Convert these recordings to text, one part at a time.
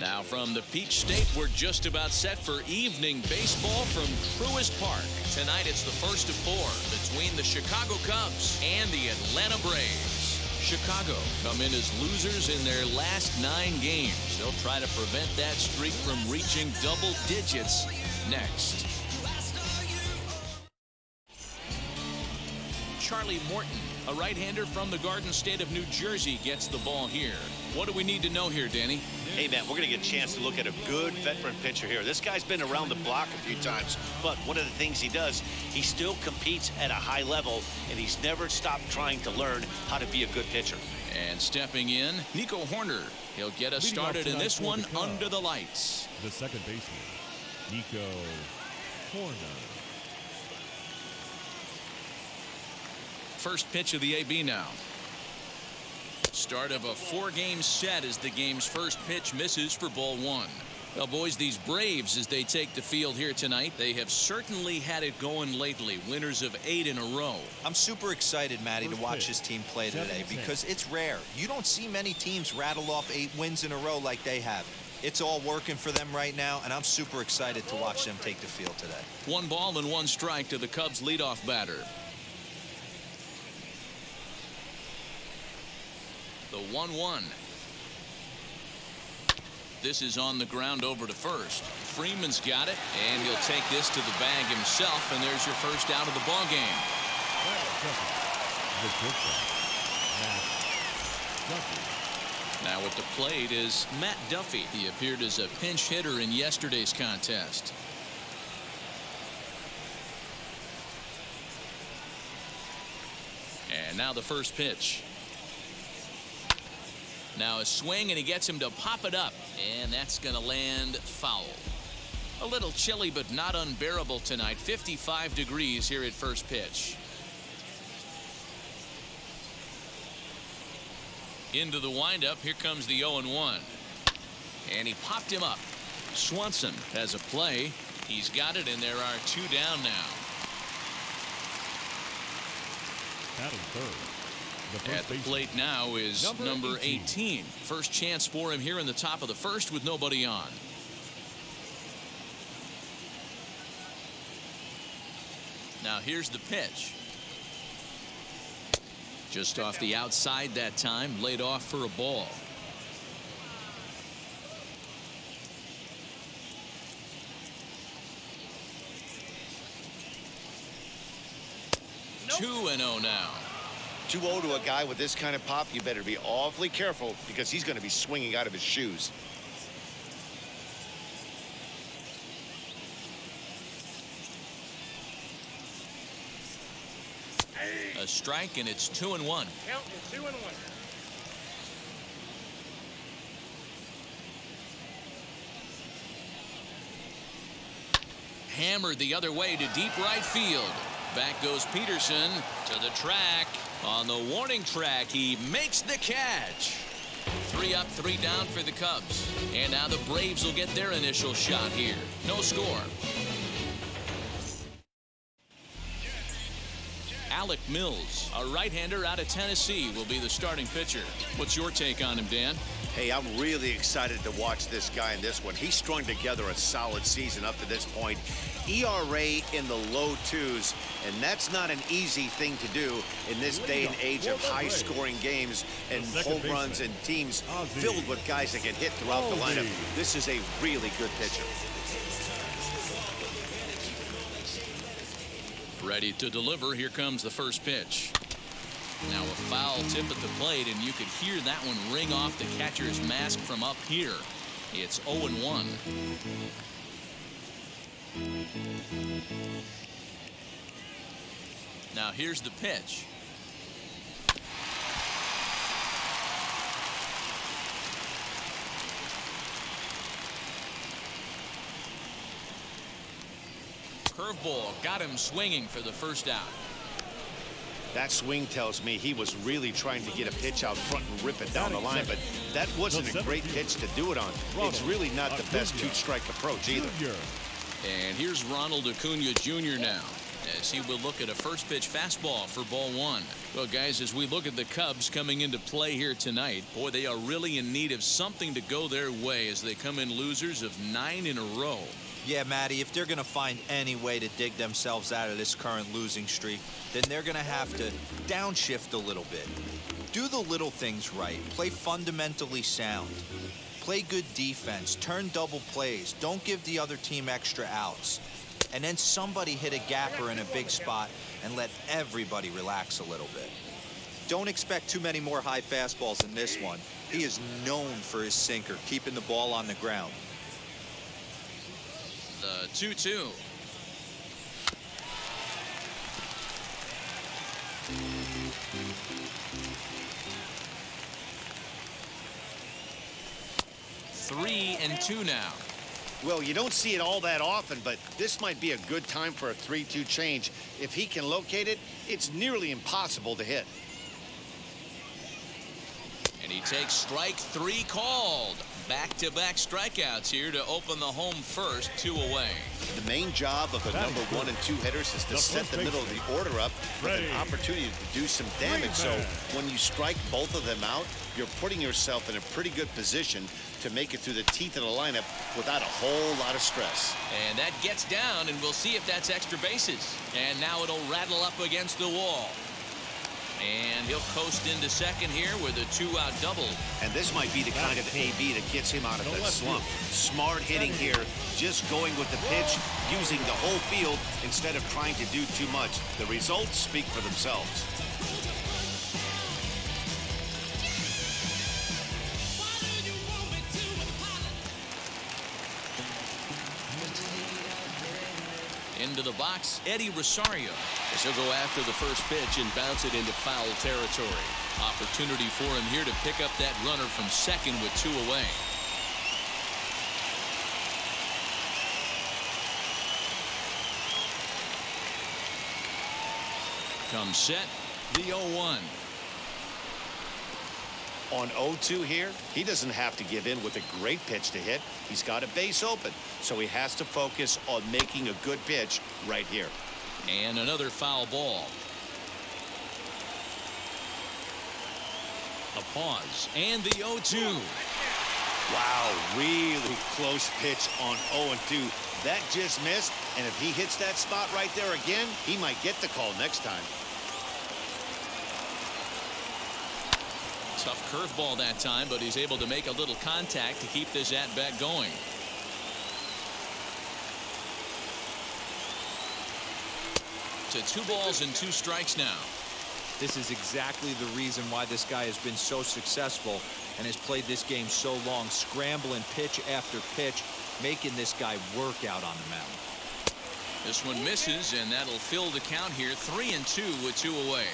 Now from the Peach State, we're just about set for evening baseball from Truist Park. Tonight it's the first of four between the Chicago Cubs and the Atlanta Braves. Chicago come in as losers in their last 9 games. They'll try to prevent that streak from reaching double digits next. Charlie Morton, a right-hander from the Garden State of New Jersey, gets the ball here. What do we need to know here, Danny? Hey, man, we're going to get a chance to look at a good veteran pitcher here. This guy's been around the block a few times, but one of the things he does, he still competes at a high level, and he's never stopped trying to learn how to be a good pitcher. And stepping in, Nico Horner. He'll get us started in this one under the lights. The second baseman, Nico Horner. First pitch of the AB now. Start of a 4-game set as the game's first pitch misses for ball 1. Well, boys, these Braves, as they take the field here tonight, they have certainly had it going lately. Winners of 8 in a row. I'm super excited, Matty, to watch this team play today because it's rare. You don't see many teams rattle off 8 wins in a row like they have. It's all working for them right now, and I'm super excited to watch them take the field today. 1 ball and 1 strike to the Cubs leadoff batter. The 1-1. This is on the ground over to first. Freeman's got it, and he'll take this to the bag himself, and there's your first out of the ball game. Now at the plate is Matt Duffy. He appeared as a pinch hitter in yesterday's contest. And now the first pitch. Now a swing, and he gets him to pop it up, and that's going to land foul. A little chilly, but not unbearable tonight. 55 degrees here at first pitch. Into the windup, here comes the 0-1. And he popped him up. Swanson has a play. He's got it, and there are 2 down now. Batting third. At the plate now is number 18. First chance for him here in the top of the first with nobody on. Now here's the pitch. Just off the outside that time, laid off for a ball. Nope. 2-0 now. 2-0 to a guy with this kind of pop, you better be awfully careful because he's going to be swinging out of his shoes. A strike, and it's 2-1. Count is 2-1. Hammered the other way to deep right field. Back goes Peterson to the track. On the warning track, he makes the catch. 3 up, 3 down for the Cubs. And now the Braves will get their initial shot here. No score. Alec Mills, a right-hander out of Tennessee, will be the starting pitcher. What's your take on him, Dan? Hey, I'm really excited to watch this guy in this one. He's strung together a solid season up to this point. ERA in the low 2s, and that's not an easy thing to do in this day and age of high-scoring games and home runs and teams filled with guys that can hit throughout the lineup. This is a really good pitcher. Ready to deliver. Here comes the first pitch. Now a foul tip at the plate, and you could hear that one ring off the catcher's mask from up here. It's 0-1. Now here's the pitch. Curveball got him swinging for the first out. That swing tells me he was really trying to get a pitch out front and rip it down the line, but that wasn't a great pitch to do it on. It's really not the best 2-strike approach either. And here's Ronald Acuna Jr. now. as he will look at a first pitch fastball for ball one. Well, guys, as we look at the Cubs coming into play here tonight, boy, they are really in need of something to go their way as they come in losers of 9 in a row. Yeah, Matty, if they're going to find any way to dig themselves out of this current losing streak, then they're going to have to downshift a little bit. Do the little things right. Play fundamentally sound. Play good defense. Turn double plays. Don't give the other team extra outs. And then somebody hit a gapper in a big spot and let everybody relax a little bit. Don't expect too many more high fastballs in this one. He is known for his sinker, keeping the ball on the ground. The 2-2. Three and two now. Well, you don't see it all that often, but this might be a good time for a 3-2 change. If he can locate it, it's nearly impossible to hit. And he takes strike 3 called. Back-to-back strikeouts here to open the home first, 2 away. The main job of the number 1 and 2 hitters is to set the middle of the order up with an opportunity to do some damage. So when you strike both of them out, you're putting yourself in a pretty good position to make it through the teeth of the lineup without a whole lot of stress. And that gets down, and we'll see if that's extra bases. And now it'll rattle up against the wall. And he'll coast into second here with a 2-out double. And this might be the kind of AB that gets him out of that slump. Smart hitting here, just going with the pitch, using the whole field instead of trying to do too much. The results speak for themselves. Into the box, Eddie Rosario, as he'll go after the first pitch and bounce it into foul territory. Opportunity for him here to pick up that runner from second with 2 away. Comes set, the 0-1. On 0-2 here, he doesn't have to give in with a great pitch to hit. He's got a base open, so he has to focus on making a good pitch right here. And another foul ball. A pause, and the 0-2. Wow, really close pitch on 0-2. That just missed, and if he hits that spot right there again, he might get the call next time. Tough curveball that time, but he's able to make a little contact to keep this at-bat going. To 2 balls and 2 strikes now. This is exactly the reason why this guy has been so successful and has played this game so long, scrambling pitch after pitch, making this guy work out on the mound. This one misses, and that'll fill the count here, 3-2 with 2 away.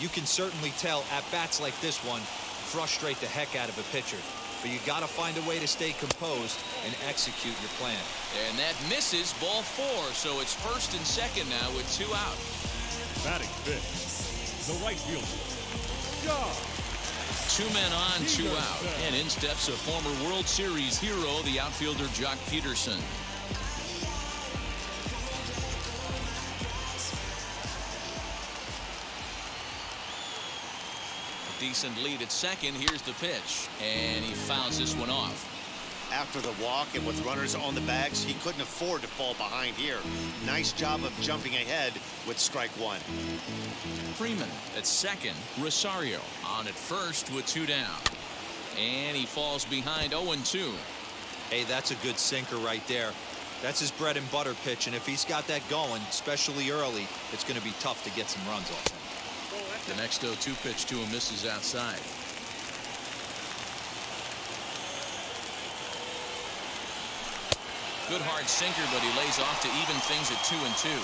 You can certainly tell at bats like this one frustrate the heck out of a pitcher, but you got to find a way to stay composed and execute your plan. And that misses, ball 4, so it's first and second now with 2 out. Batting fifth, the right fielder, Josh. 2 men on, 2 out, and in steps a former World Series hero, the outfielder Jock Peterson. Decent lead at second. Here's the pitch, and he fouls this one off. After the walk and with runners on the bags, he couldn't afford to fall behind here. Nice job of jumping ahead with strike 1. Freeman at second. Rosario on at first with 2 down, and he falls behind 0-2. Hey, that's a good sinker right there. That's his bread and butter pitch, and if he's got that going, especially early, it's going to be tough to get some runs off him. The next 0-2 pitch to him misses outside. Good hard sinker, but he lays off to even things at 2-2.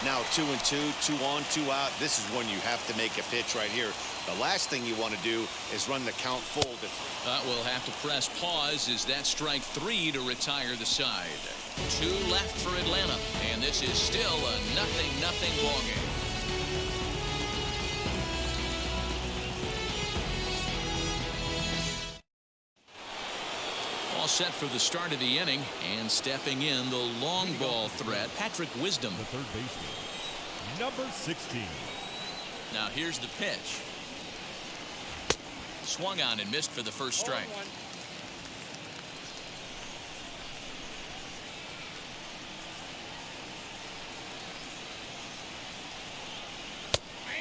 Now 2-2, 2 on, 2 out. This is when you have to make a pitch right here. The last thing you want to do is run the count full. We'll have to press pause as that strike 3 to retire the side. 2 left for Atlanta, and this is still a 0-0 ball game. All set for the start of the inning, and stepping in the long ball threat, Patrick Wisdom. The third baseman, number 16. Now here's the pitch. Swung on and missed for the first strike.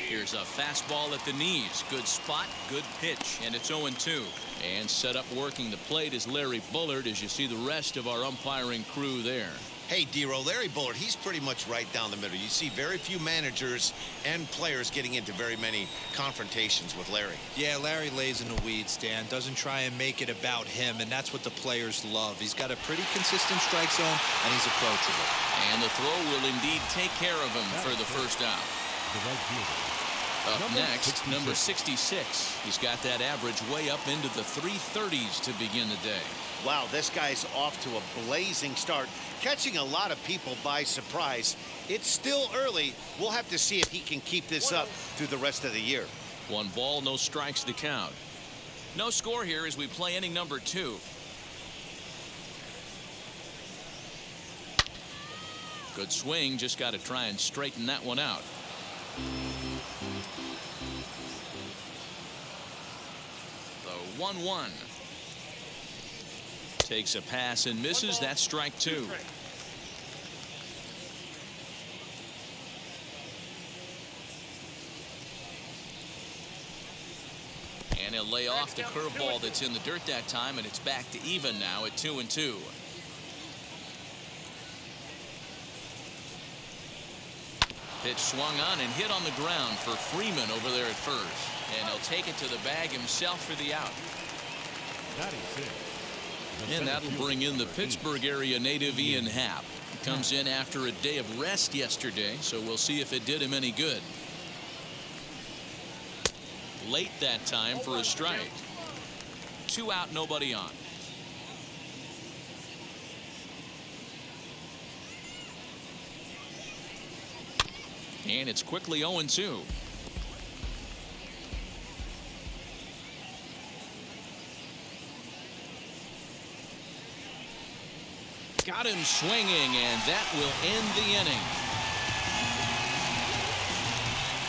Here's a fastball at the knees. Good spot, good pitch, and it's 0-2. And set up working the plate is Larry Bullard, as you see the rest of our umpiring crew there. Hey, D-Row, Larry Bullard, he's pretty much right down the middle. You see very few managers and players getting into very many confrontations with Larry. Yeah, Larry lays in the weeds, Dan. Doesn't try and make it about him, and that's what the players love. He's got a pretty consistent strike zone, and he's approachable. And the throw will indeed take care of him for the first out. The right fielder. Up next, number 66. He's got that average way up into the 330s to begin the day. Wow, this guy's off to a blazing start, catching a lot of people by surprise. It's still early. We'll have to see if he can keep this up through the rest of the year. 1 ball, no strikes to count. No score here as we play inning number 2. Good swing, just got to try and straighten that one out. The 1-1. Takes a pass and misses. That's strike 2. And he'll lay off the curveball that's in the dirt that time, and it's back to even now at 2-2. Pitch swung on and hit on the ground for Freeman over there at first. And he'll take it to the bag himself for the out. And that'll bring in the Pittsburgh area native Ian Happ. He comes in after a day of rest yesterday, so we'll see if it did him any good. Late that time for a strike. 2 out, nobody on. And it's quickly 0-2. Got him swinging, and that will end the inning.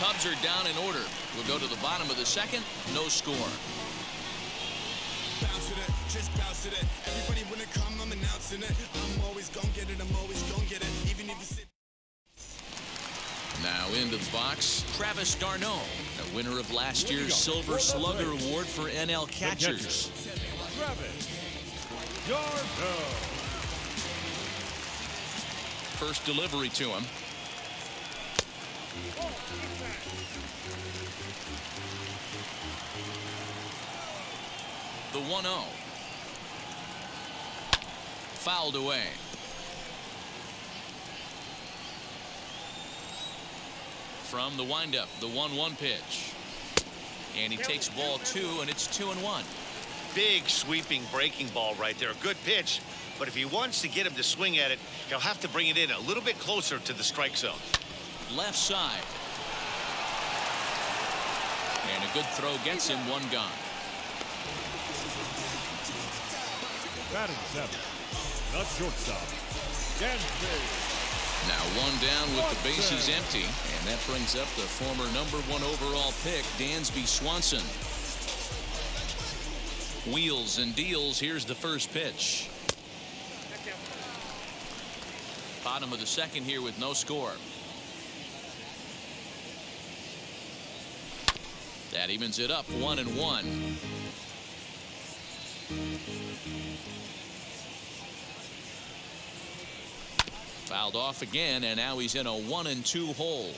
Cubs are down in order. We'll go to the bottom of the second. No score. Bounce with it, just bounce with it. Everybody when it come, I'm announcing it. I'm always gonna get it, I'm always gonna get it. Even if you sit. Now into the box, Travis d'Arnaud, the winner of last year's Silver Slugger Award for NL catchers. Travis d'Arnaud. First delivery to him. The 1-0. Fouled away. From the windup, the 1-1 pitch. And he takes ball 2, and it's 2-1. Big sweeping breaking ball right there. Good pitch. But if he wants to get him to swing at it, he'll have to bring it in a little bit closer to the strike zone. Left side. And a good throw gets him 1 gone. Batting 7th, the shortstop, Dansby. Now 1 down with the bases empty, and that brings up the former #1 overall pick, Dansby Swanson. Wheels and deals. Here's the first pitch. Bottom of the second here with no score. That evens it up 1-1. Fouled off again, and now he's in a 1-2 hole.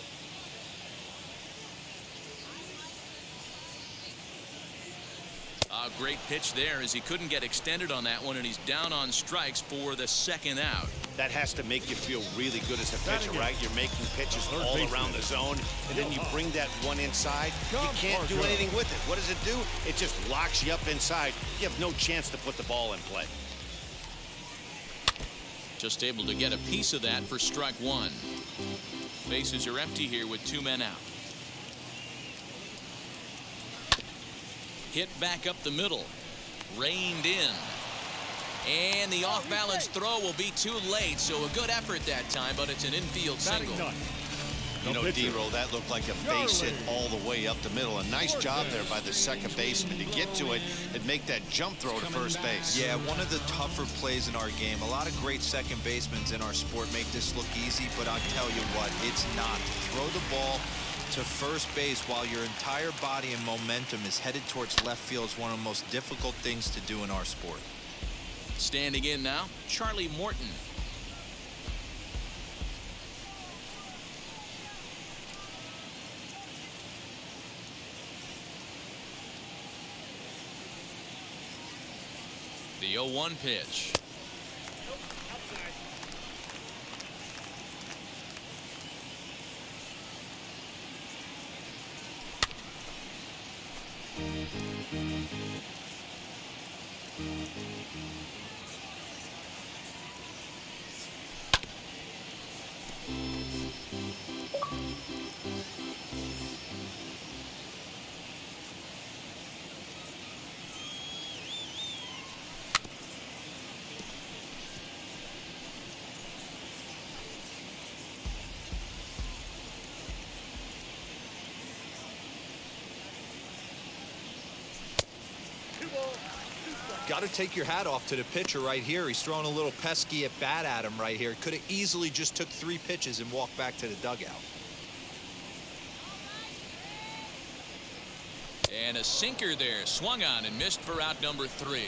A great pitch there as he couldn't get extended on that one, and he's down on strikes for the second out. That has to make you feel really good as a pitcher, right? You're making pitches all around the zone, and then you bring that one inside. You can't do anything with it. What does it do? It just locks you up inside. You have no chance to put the ball in play. Just able to get a piece of that for strike 1. Bases are empty here with 2 men out. Hit back up the middle. Reined in. And the off-balance throw will be too late, so a good effort that time, but it's an infield single. You know, D-Roll, that looked like a base hit all the way up the middle. A nice job there by the second baseman to get to it and make that jump throw to first base. Yeah, one of the tougher plays in our game. A lot of great second basemen in our sport make this look easy, but I'll tell you what, it's not. Throw the ball to first base while your entire body and momentum is headed towards left field is one of the most difficult things to do in our sport. Standing in now, Charlie Morton. The 0-1 pitch. Got to take your hat off to the pitcher right here. He's throwing a little pesky at bat at him right here. Could have easily just took 3 pitches and walked back to the dugout. And a sinker there, swung on and missed for out number 3.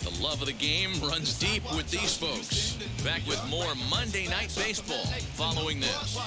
The love of the game runs deep with these folks. Back with more Monday Night Baseball following this.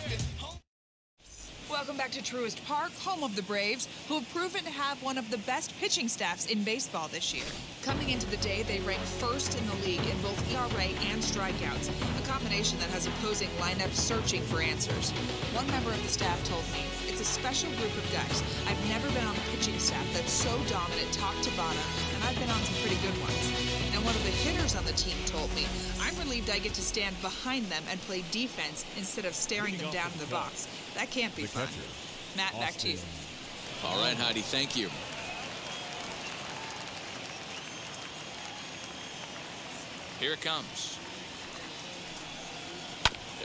Welcome back to Truist Park, home of the Braves, who have proven to have one of the best pitching staffs in baseball this year. Coming into the day, they rank first in the league in both ERA and strikeouts, a combination that has opposing lineups searching for answers. One member of the staff told me, "It's a special group of guys. I've never been on a pitching staff that's so dominant top to bottom, and I've been on some pretty good ones." And one of the hitters on the team told me, "I'm relieved I get to stand behind them and play defense instead of staring them down in the box. That can't be fun." Matt, back to you. All right, Heidi, thank you. Here it comes.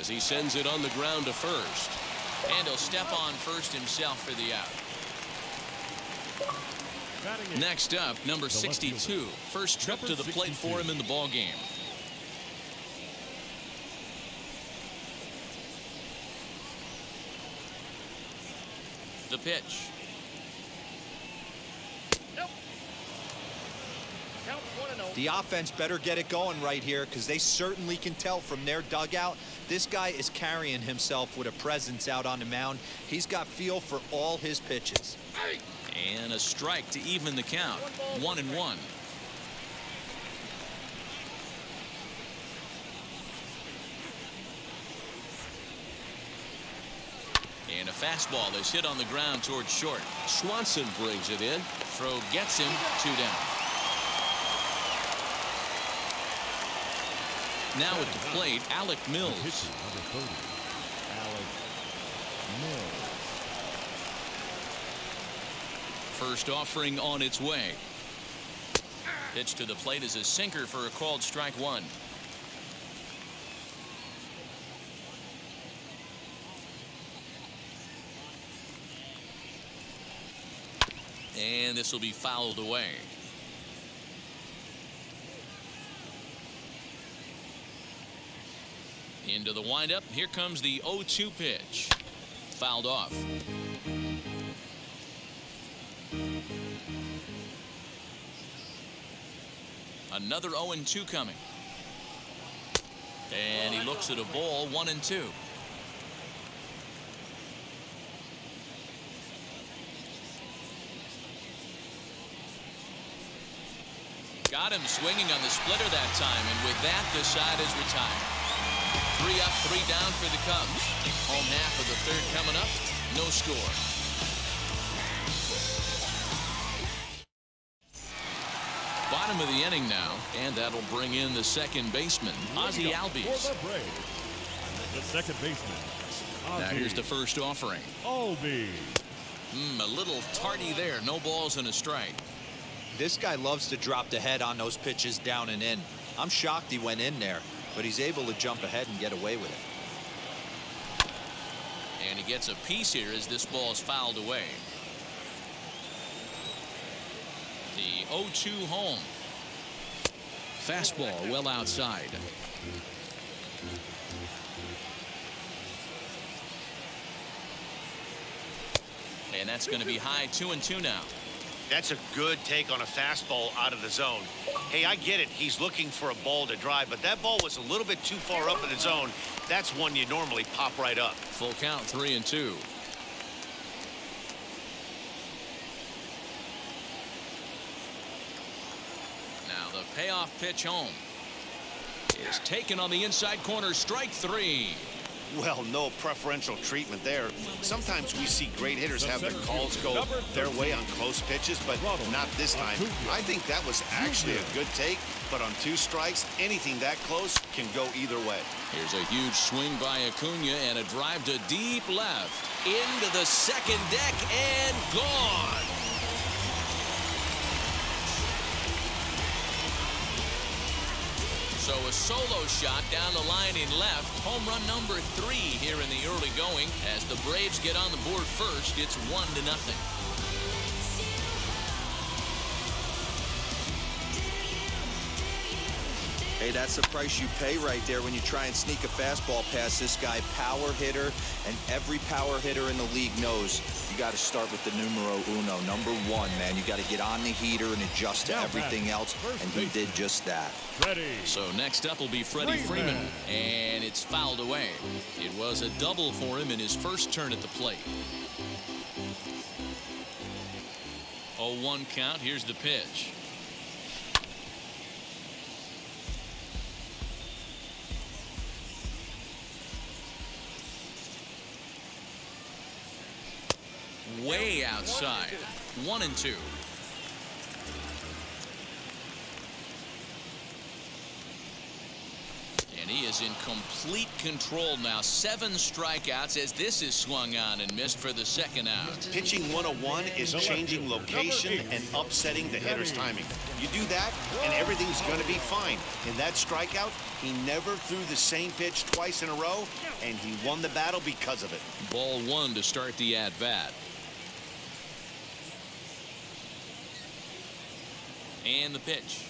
As he sends it on the ground to first. And he'll step on first himself for the out. Next up, number 62. First trip to the plate for him in the ball game. The pitch. The offense better get it going right here because they certainly can tell from their dugout this guy is carrying himself with a presence out on the mound. He's got feel for all his pitches. And a strike to even the count. 1-1. And a fastball is hit on the ground towards short. Swanson brings it in. Throw gets him 2 down. Now at the plate, Alec Mills. Number 30, Alec Mills. First offering on its way. Pitch to the plate is a sinker for a called strike 1. And this will be fouled away. Into the windup. Here comes the 0-2 pitch. Fouled off. Another 0-2 coming. And he looks at a ball. 1-2. Got him swinging on the splitter that time, and with that, the side is retired. 3 up, 3 down for the Cubs. Home half of the third coming up. No score. Bottom of the inning now, and that'll bring in the second baseman, Ozzie Albies. The second baseman. Now here's the first offering. Albies. A little tardy there. No balls and a strike. This guy loves to drop the head on those pitches down and in. I'm shocked he went in there, but he's able to jump ahead and get away with it. And he gets a piece here as this ball is fouled away. The 0-2 home. Fastball well outside. And that's going to be high 2-2 now. That's a good take on a fastball out of the zone. Hey, I get it. He's looking for a ball to drive, but that ball was a little bit too far up in the zone. That's one you normally pop right up. Full count, 3-2. Now the payoff pitch home is taken on the inside corner. Strike 3. Well, no preferential treatment there. Sometimes we see great hitters have their calls go their way on close pitches, but not this time. I think that was actually a good take, but on 2 strikes, anything that close can go either way. Here's a huge swing by Acuna and a drive to deep left. Into the second deck and gone. So a solo shot down the line in left. Home run number 3 here in the early going. As the Braves get on the board first, it's 1-0. Hey, that's the price you pay right there when you try and sneak a fastball past this guy. Power hitter, and every power hitter in the league knows you got to start with the numero uno, number 1, man. You got to get on the heater and adjust to everything else, and he did just that. So next up will be Freddy Freeman, and it's fouled away. It was a double for him in his first turn at the plate. 0-1 count. Here's the pitch. Way outside. 1-2. And he is in complete control now. 7 strikeouts as this is swung on and missed for the second out. Pitching 101 is changing location and upsetting the hitter's timing. You do that, and everything's going to be fine. In that strikeout, he never threw the same pitch twice in a row, and he won the battle because of it. Ball 1 to start the at-bat. And the pitch.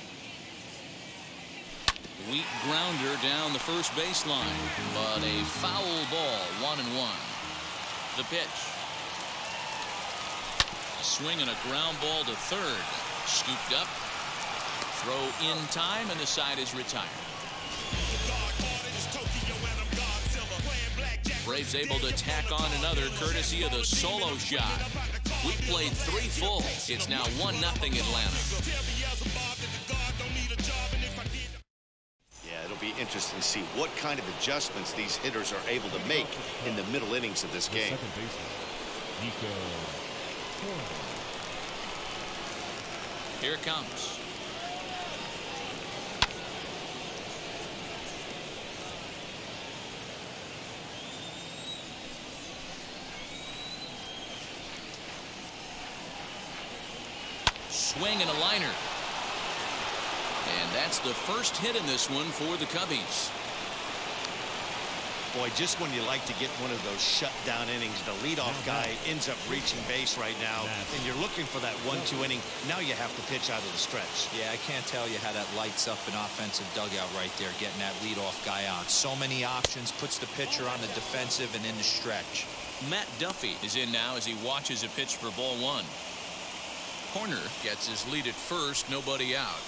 Weak grounder down the first baseline, but a foul ball. 1-1. The pitch. A swing and a ground ball to third. Scooped up. Throw in time, and the side is retired. Braves able to tack on another courtesy of the solo shot. We played 3 full. It's now 1-0 Atlanta. Yeah, it'll be interesting to see what kind of adjustments these hitters are able to make in the middle innings of this game. Here it comes. Swing and a liner. And that's the first hit in this one for the Cubbies. Boy, just when you like to get one of those shutdown innings, the leadoff guy ends up reaching base right now, and you're looking for that 1-2 inning. Now you have to pitch out of the stretch. Yeah, I can't tell you how that lights up an offensive dugout right there, getting that leadoff guy on. So many options, puts the pitcher on the defensive and in the stretch. Matt Duffy is in now as he watches a pitch for ball 1. Corner gets his lead at first, nobody out.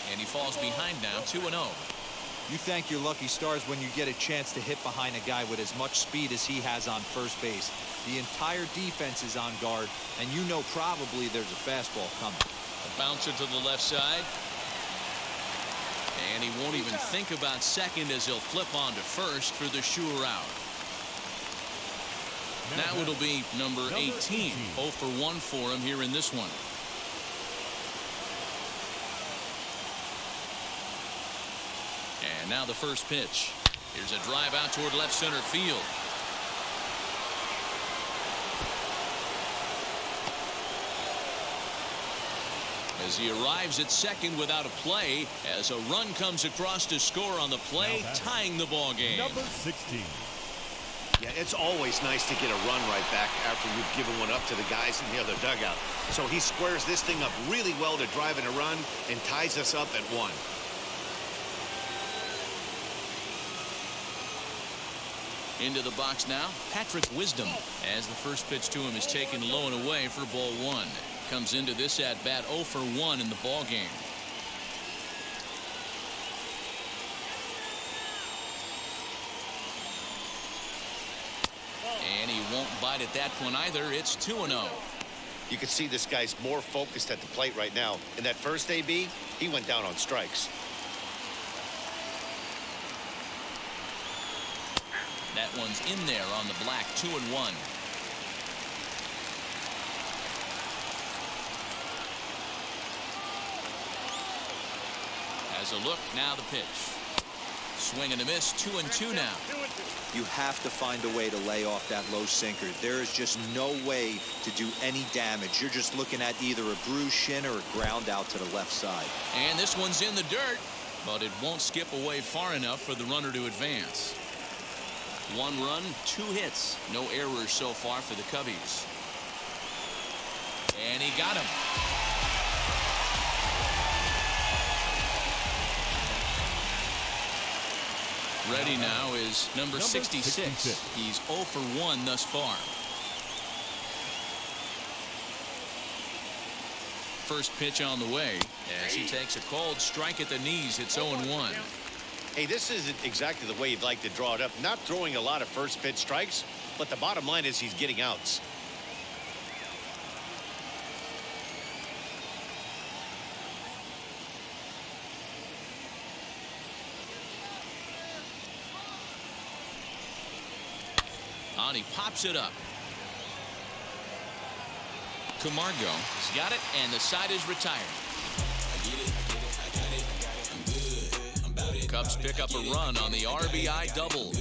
And he falls behind now, 2-0. You thank your lucky stars when you get a chance to hit behind a guy with as much speed as he has on first base. The entire defense is on guard, and you know probably there's a fastball coming. A bouncer to the left side. And he won't even think about second as he'll flip on to first for the sure out. Now it'll be number 18. 0 for 1 for him here in this one. And now the first pitch. Here's a drive out toward left center field. as he arrives at second without a play as a run comes across to score on the play, tying the ball game. Number 16. Yeah, it's always nice to get a run right back after you've given one up to the guys in the other dugout. So he squares this thing up really well to drive in a run and ties us up at 1. Into the box now, Patrick Wisdom, as the first pitch to him is taken low and away for ball 1. Comes into this at bat 0 for 1 in the ball game. And he won't bite at that one either. It's 2-0. You can see this guy's more focused at the plate right now. In that first AB, he went down on strikes. That one's in there on the black. 2-1. Has a look. Now the pitch. Swing and a miss. 2-2 now. You have to find a way to lay off that low sinker. There is just no way to do any damage. You're just looking at either a bruised shin or a ground out to the left side. And this one's in the dirt, but it won't skip away far enough for the runner to advance. 1 run, 2 hits. No errors so far for the Cubbies. And he got him. Ready now is number 66. He's 0 for 1 thus far. First pitch on the way as he takes a called strike at the knees. It's 0-1. Hey, this isn't exactly the way you'd like to draw it up. Not throwing a lot of first pitch strikes, but the bottom line is he's getting outs. And he pops it up. Camargo's got it, and the side is retired. Cubs pick up a run on the RBI double.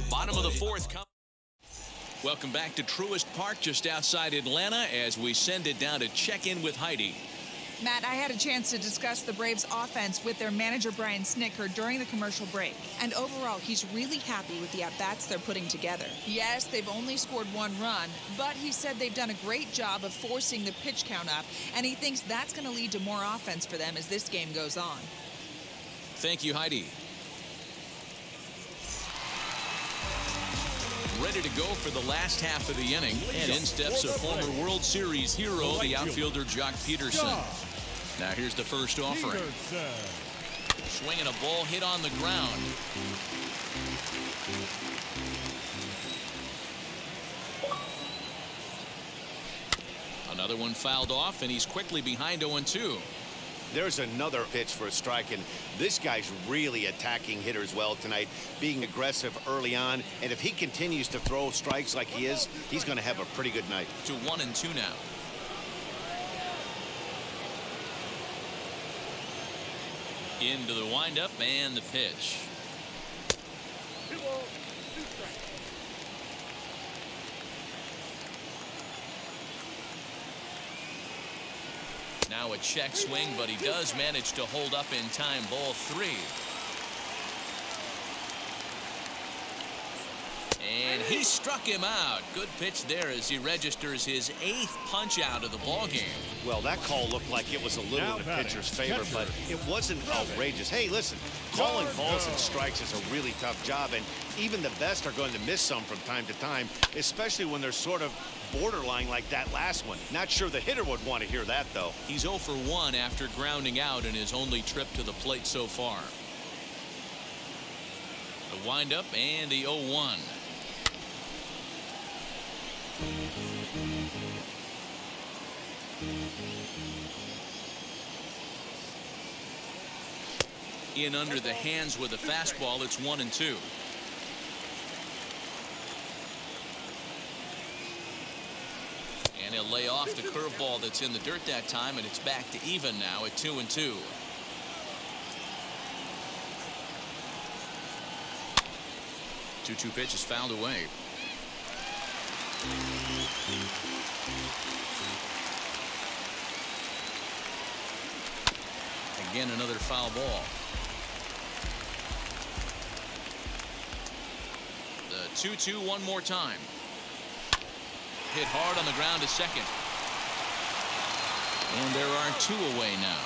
Bottom of the 4th. Welcome back to Truist Park just outside Atlanta as we send it down to check in with Heidi. Matt, I had a chance to discuss the Braves offense with their manager Brian Snitker during the commercial break. And overall, he's really happy with the at-bats they're putting together. Yes, they've only scored 1 run, but he said they've done a great job of forcing the pitch count up, and he thinks that's going to lead to more offense for them as this game goes on. Thank you, Heidi. Ready to go for the last half of the inning, and in steps a former World Series hero, the outfielder Jock Peterson. Now here's the first offering. Swinging a ball hit on the ground. Another one fouled off, and he's quickly behind 0-2. There's another pitch for a strike, and this guy's really attacking hitters well tonight, being aggressive early on. And if he continues to throw strikes like he is, he's going to have a pretty good night. To 1-2 now. Into the windup and the pitch. Now a check swing, but he does manage to hold up in time. Ball 3. And he struck him out. Good pitch there as he registers his 8th punch out of the ball game. Well, that call looked like it was a little in the pitcher's favor, but it wasn't outrageous. Hey, listen, calling balls and strikes is a really tough job, and even the best are going to miss some from time to time, especially when they're sort of borderline like that last one. Not sure the hitter would want to hear that, though. He's 0 for 1 after grounding out in his only trip to the plate so far. The windup and the 0-1. In under the hands with a fastball. It's 1-2. And he'll lay off the curveball that's in the dirt that time, and it's back to even now at 2-2. Two pitch is fouled away. Again, another foul ball. The 2-2 one more time. Hit hard on the ground to second. And there are 2 away now.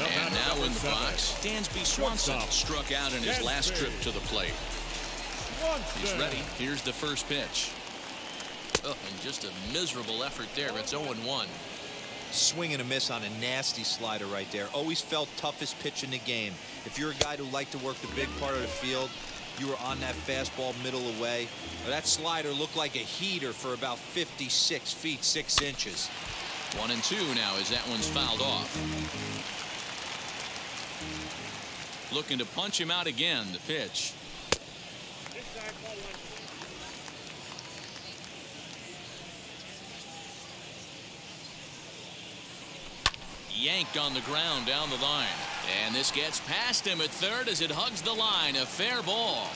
And now in the box, Dansby Swanson struck out in his last trip to the plate. He's ready. Here's the first pitch. Oh, and just a miserable effort there. It's 0-1. Swing and a miss on a nasty slider right there. Always felt toughest pitch in the game. If you're a guy who liked to work the big part of the field, you were on that fastball middle away. That slider looked like a heater for about 56 feet 6 inches. 1-2 now as that one's fouled off. Looking to punch him out again. The pitch. Yanked on the ground down the line. And this gets past him at third as it hugs the line. A fair ball.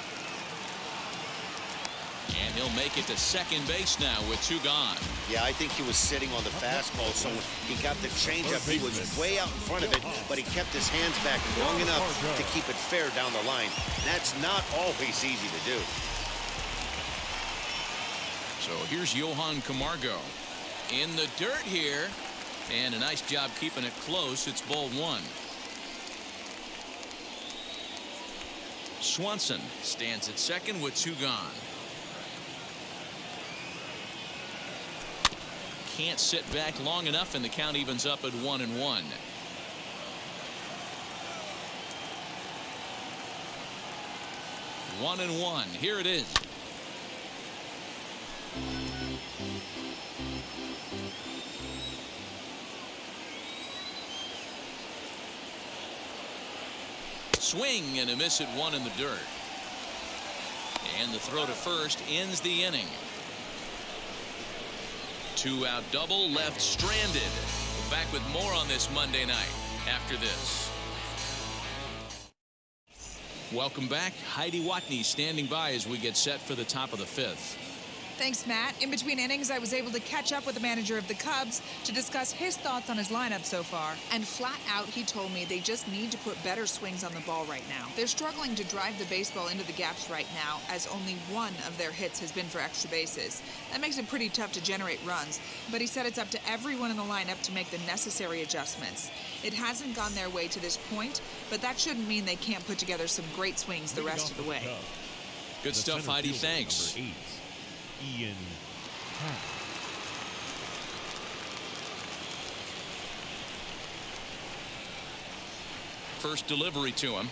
And he'll make it to second base now with 2 gone. Yeah, I think he was sitting on the fastball, so when he got the changeup, he was way out in front of it, but he kept his hands back long enough to keep it fair down the line. That's not always easy to do. So here's Johann Camargo in the dirt here, and a nice job keeping it close. It's ball 1. Swanson stands at second with 2 gone. Can't sit back long enough, and the count evens up at 1-1. One and one. Here it is. Swing and a miss at 1 in the dirt. And the throw to first ends the inning. 2-out double left stranded. Back with more on this Monday night after this. Welcome back. Heidi Watney standing by as we get set for the top of the 5th. Thanks, Matt. In between innings, I was able to catch up with the manager of the Cubs to discuss his thoughts on his lineup so far. And flat out, he told me they just need to put better swings on the ball right now. They're struggling to drive the baseball into the gaps right now, as only 1 of their hits has been for extra bases. That makes it pretty tough to generate runs, but he said it's up to everyone in the lineup to make the necessary adjustments. It hasn't gone their way to this point, but that shouldn't mean they can't put together some great swings the rest of the way. Good stuff, Heidi. Thanks. Number 8, Ian Happ. First delivery to him.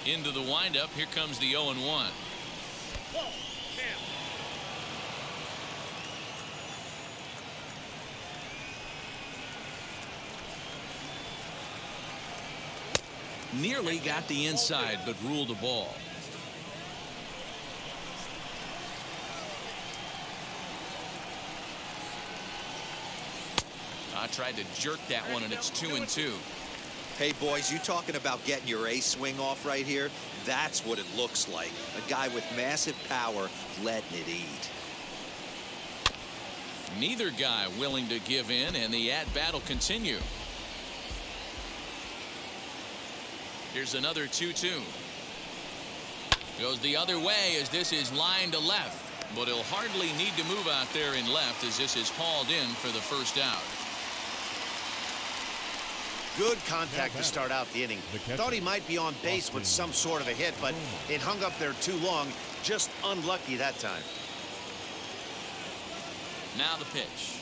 Into the windup. Here comes the 0-1. Nearly got the inside, but ruled a ball. I tried to jerk that one, and it's 2-2. Hey, boys, you talking about getting your ace swing off right here? That's what it looks like. A guy with massive power letting it eat. Neither guy willing to give in, and the at-bat will continue. Here's another 2-2. Goes the other way as this is lined to left, but he'll hardly need to move out there in left as this is hauled in for the first out. Good contact to start out the inning. Thought he might be on base with some sort of a hit, but it hung up there too long. Just unlucky that time. Now the pitch.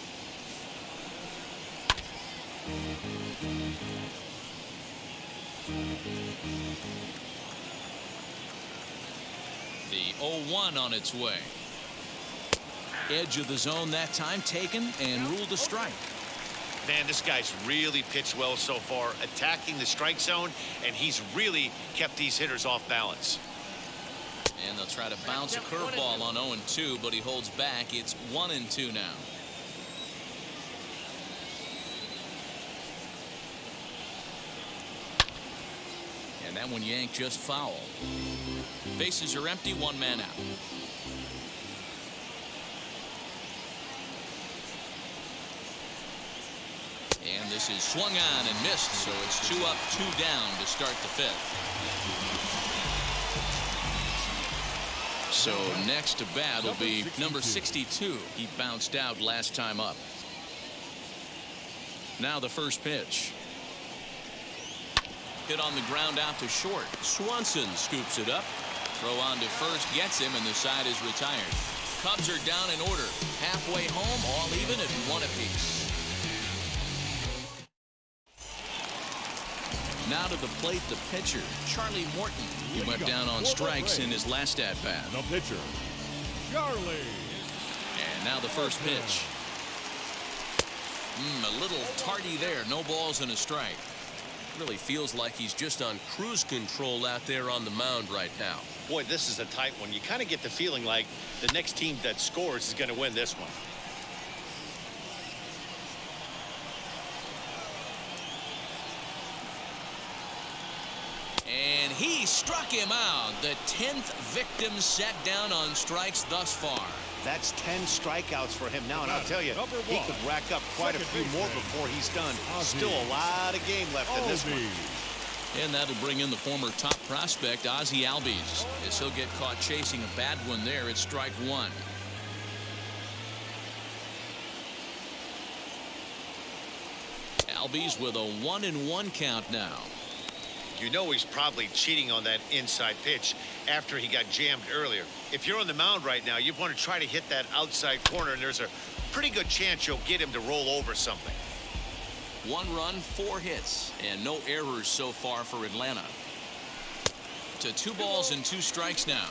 The 0-1 on its way. Edge of the zone that time taken and ruled a strike. Man, this guy's really pitched well so far, attacking the strike zone, and he's really kept these hitters off balance. And they'll try to bounce a curveball on 0-2, but he holds back. It's 1-2 now. And that one yanked just foul. Bases are empty, one man out. And this is swung on and missed, so it's 2 up, 2 down to start the 5th. So next to bat will be number 62. He bounced out last time up. Now the first pitch. Hit on the ground out to short. Swanson scoops it up. Throw on to first gets him, and the side is retired. Cubs are down in order. Halfway home, all even at 1 apiece. Now to the plate, the pitcher, Charlie Morton. He went down on strikes in his last at-bat. The pitcher, Charlie. And now the first pitch. A little tardy there. No balls and a strike. Really feels like he's just on cruise control out there on the mound right now. Boy, this is a tight one. You kind of get the feeling like the next team that scores is going to win this one. And he struck him out. The 10th victim set down on strikes thus far. That's 10 strikeouts for him now, and I'll tell you, he could rack up quite a few more before he's done. Still a lot of game left in this one. And that'll bring in the former top prospect, Ozzie Albies, as he'll get caught chasing a bad one there at strike 1. Albies with a 1-1 count now. You know he's probably cheating on that inside pitch after he got jammed earlier. If you're on the mound right now, you want to try to hit that outside corner, and there's a pretty good chance you'll get him to roll over something. 1 run, 4 hits, and no errors so far for Atlanta. To 2 balls and 2 strikes now.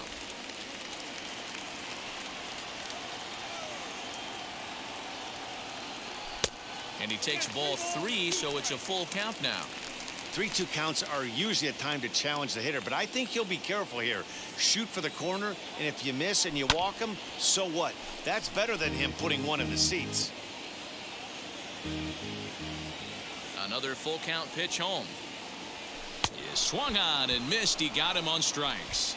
And he takes ball 3, so it's a full count now. 3-2 counts are usually a time to challenge the hitter, but I think he'll be careful here. Shoot for the corner, and if you miss and you walk him, so what? That's better than him putting one in the seats. Another full count pitch home. He swung on and missed. He got him on strikes.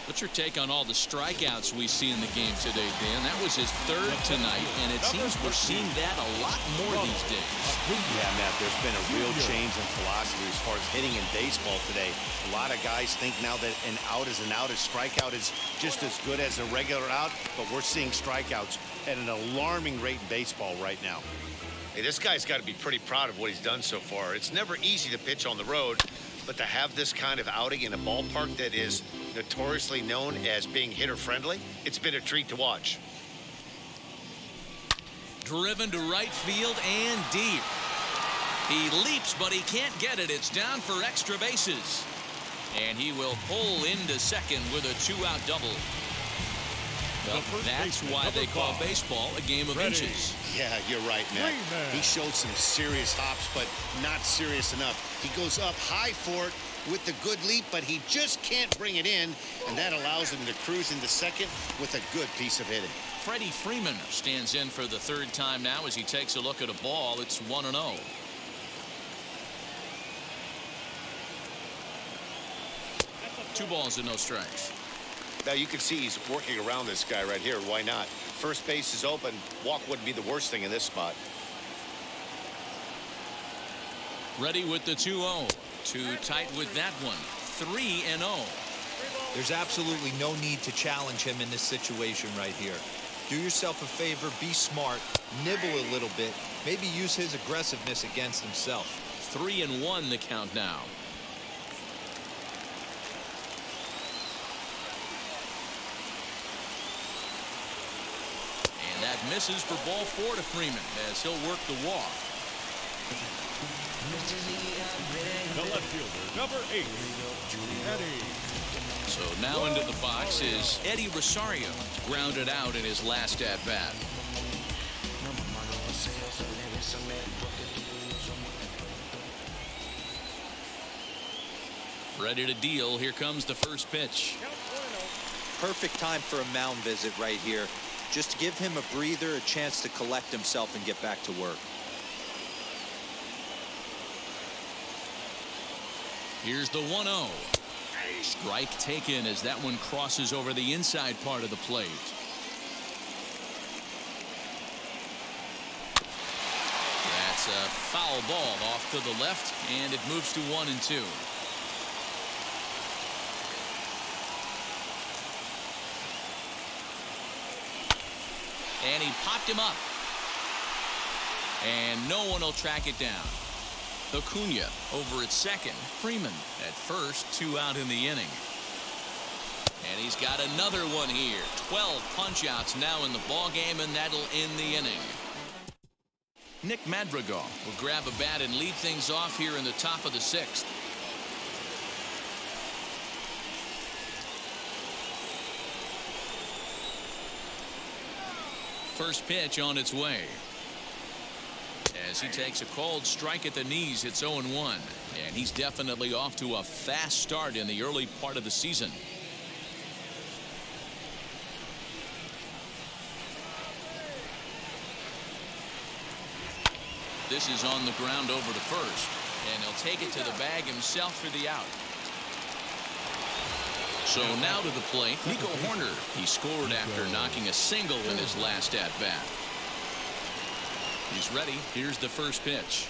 What's your take on all the strikeouts we see in the game today, Dan? That was his 3rd tonight, and it seems we're seeing that a lot more these days. Yeah, Matt, there's been a real change in philosophy as far as hitting in baseball today. A lot of guys think now that an out is an out, a strikeout is just as good as a regular out, but we're seeing strikeouts at an alarming rate in baseball right now. Hey, this guy's got to be pretty proud of what he's done so far. It's never easy to pitch on the road, but to have this kind of outing in a ballpark that is notoriously known as being hitter-friendly, it's been a treat to watch. Driven to right field and deep. He leaps, but he can't get it. It's down for extra bases. And he will pull into second with a 2-out double. Well, that's why they call baseball a game of inches. Yeah, you're right, Matt. He showed some serious hops, but not serious enough. He goes up high for it with the good leap, but he just can't bring it in, and that allows him to cruise into second with a good piece of hitting. Freddy Freeman stands in for the 3rd time now as he takes a look at a ball. It's 1-0. Two balls and no strikes. Now you can see he's working around this guy right here. Why not? First base is open. Walk wouldn't be the worst thing in this spot. Ready with the 2-0. Too tight with that one. 3-0. There's absolutely no need to challenge him in this situation right here. Do yourself a favor, be smart, nibble a little bit, maybe use his aggressiveness against himself. 3-1 the count now. And that misses for ball 4 to Freeman as he'll work the walk. The left fielder, number 8, Eddie. So now into the box is Eddie Rosario, grounded out in his last at-bat. Ready to deal. Here comes the first pitch. Perfect time for a mound visit right here. Just to give him a breather, a chance to collect himself and get back to work. Here's the 1-0. Strike taken as that one crosses over the inside part of the plate. That's a foul ball off to the left, and it moves to 1-2. And he popped him up. And no one will track it down. Acuna over at second. Freeman at first. 2 out in the inning. And he's got another one here. 12 punch-outs now in the ball game, and that'll end the inning. Nick Madrigal will grab a bat and lead things off here in the top of the 6th. First pitch on its way. As he takes a cold strike at the knees, it's 0-1. And he's definitely off to a fast start in the early part of the season. This is on the ground over to first. And he'll take it to the bag himself for the out. So now to the plate, Nico Horner. He scored after knocking a single in his last at-bat. He's ready. Here's the first pitch.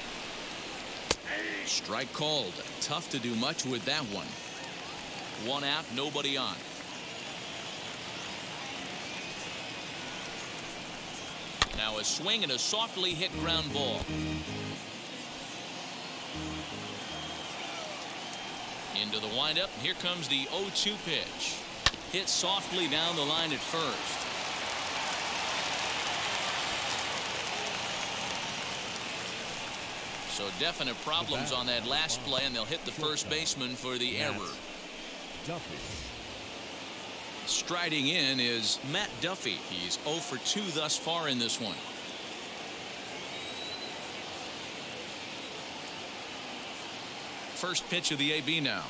Strike called. Tough to do much with that one. 1 out, nobody on. Now a swing and a softly hit ground ball. Into the windup. Here comes the 0-2 pitch. Hit softly down the line at first. So definite problems on that last play, and they'll hit the first baseman for the error. Striding in is Matt Duffy. He's 0 for 2 thus far in this one. First pitch of the AB now.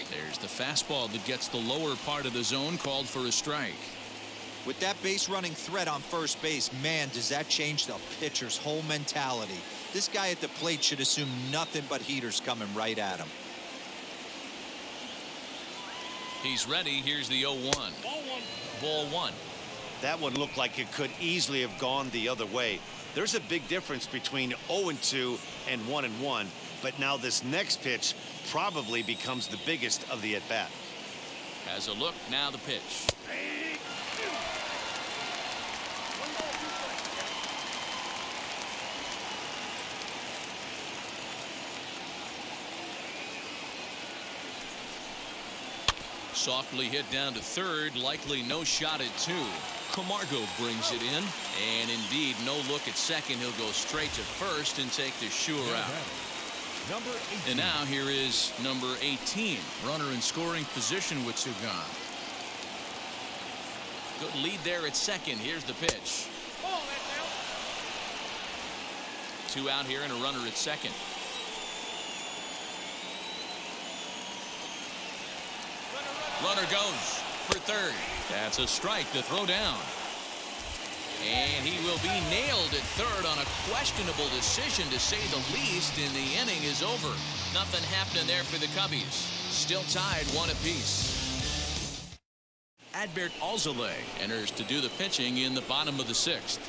There's the fastball that gets the lower part of the zone, called for a strike. With that base running threat on first base, man, does that change the pitcher's whole mentality. This guy at the plate should assume nothing but heaters coming right at him. He's ready. Here's the 0-1. Ball 1. That one looked like it could easily have gone the other way. There's a big difference between 0-2 and 1-1. But now this next pitch probably becomes the biggest of the at-bat. Has a look. Now the pitch. Softly hit down to third. Likely no shot at 2. Camargo brings it in. And indeed, no look at second. He'll go straight to first and take the sure out. And now here is number 18. Runner in scoring position with Sugan. Good lead there at second. Here's the pitch. 2 out here and a runner at second. Runner goes for third. That's a strike to throw down. And he will be nailed at third on a questionable decision, to say the least, and the inning is over. Nothing happening there for the Cubbies. Still tied 1 apiece. Adbert Alzolay enters to do the pitching in the bottom of the 6th.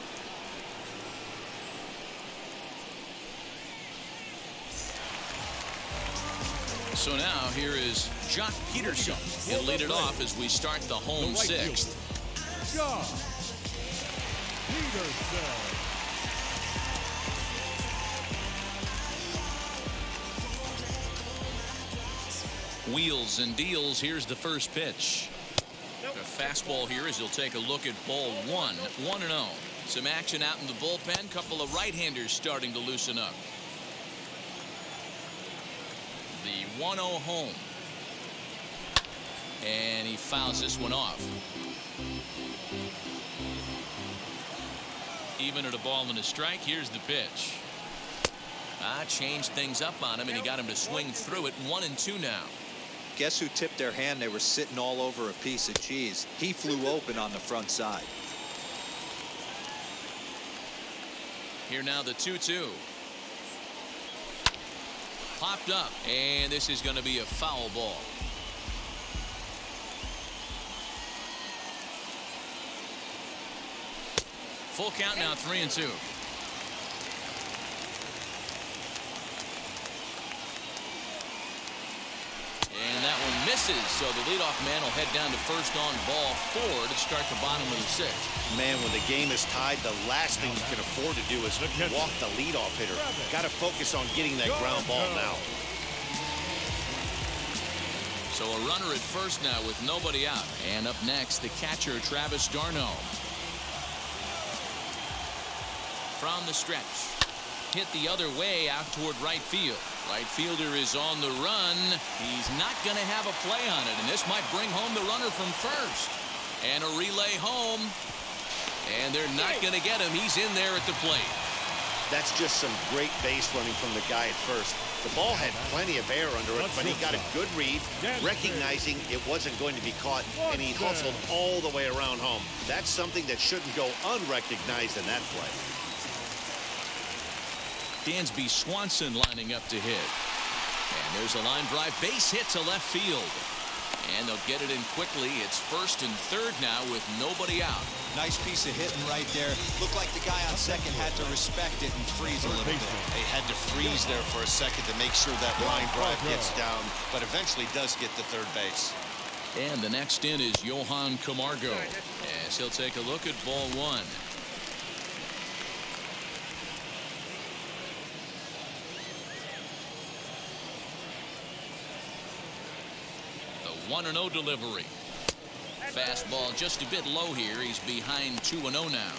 So now here is Jock Peterson. He'll lead it off as we start the home 6th. Jock Peterson. Wheels and deals. Here's the first pitch. A fastball here as he'll take a look at ball 1. 1-0. Some action out in the bullpen. Couple of right-handers starting to loosen up. The 1-0 home. And he fouls this one off. Even at a ball and a strike. Here's the pitch. Changed things up on him, and he got him to swing through it. 1-2 now. Guess who tipped their hand? They were sitting all over a piece of cheese. He flew open on the front side. Here now the 2-2. popped up, and this is going to be a foul ball. Full count now, 3-2. And that one misses, so the leadoff man will head down to first on ball 4 to start the bottom of the 6th. Man, when the game is tied, the last thing you can afford to do is walk the leadoff hitter. Got to focus on getting that ground ball now. So a runner at first now with nobody out. And up next, the catcher, Travis d'Arnaud. From the stretch. Hit the other way out toward right field. Right fielder is on the run. He's not going to have a play on it, and this might bring home the runner from first. And a relay home. And they're not going to get him. He's in there at the plate. That's just some great base running from the guy at first. The ball had plenty of air under it, but he got a good read, recognizing it wasn't going to be caught, and he hustled all the way around home. That's something that shouldn't go unrecognized in that play. Dansby Swanson lining up to hit. And there's a line drive base hit to left field. And they'll get it in quickly. It's first and third now with nobody out. Nice piece of hitting right there. Looked like the guy on second had to respect it and freeze a little bit. They had to freeze there for a second to make sure that line drive gets down, but eventually does get to third base. And the next in is Johann Camargo, as he'll take a look at ball 1. The 1-0 delivery. Fastball just a bit low here. He's behind 2-0 now.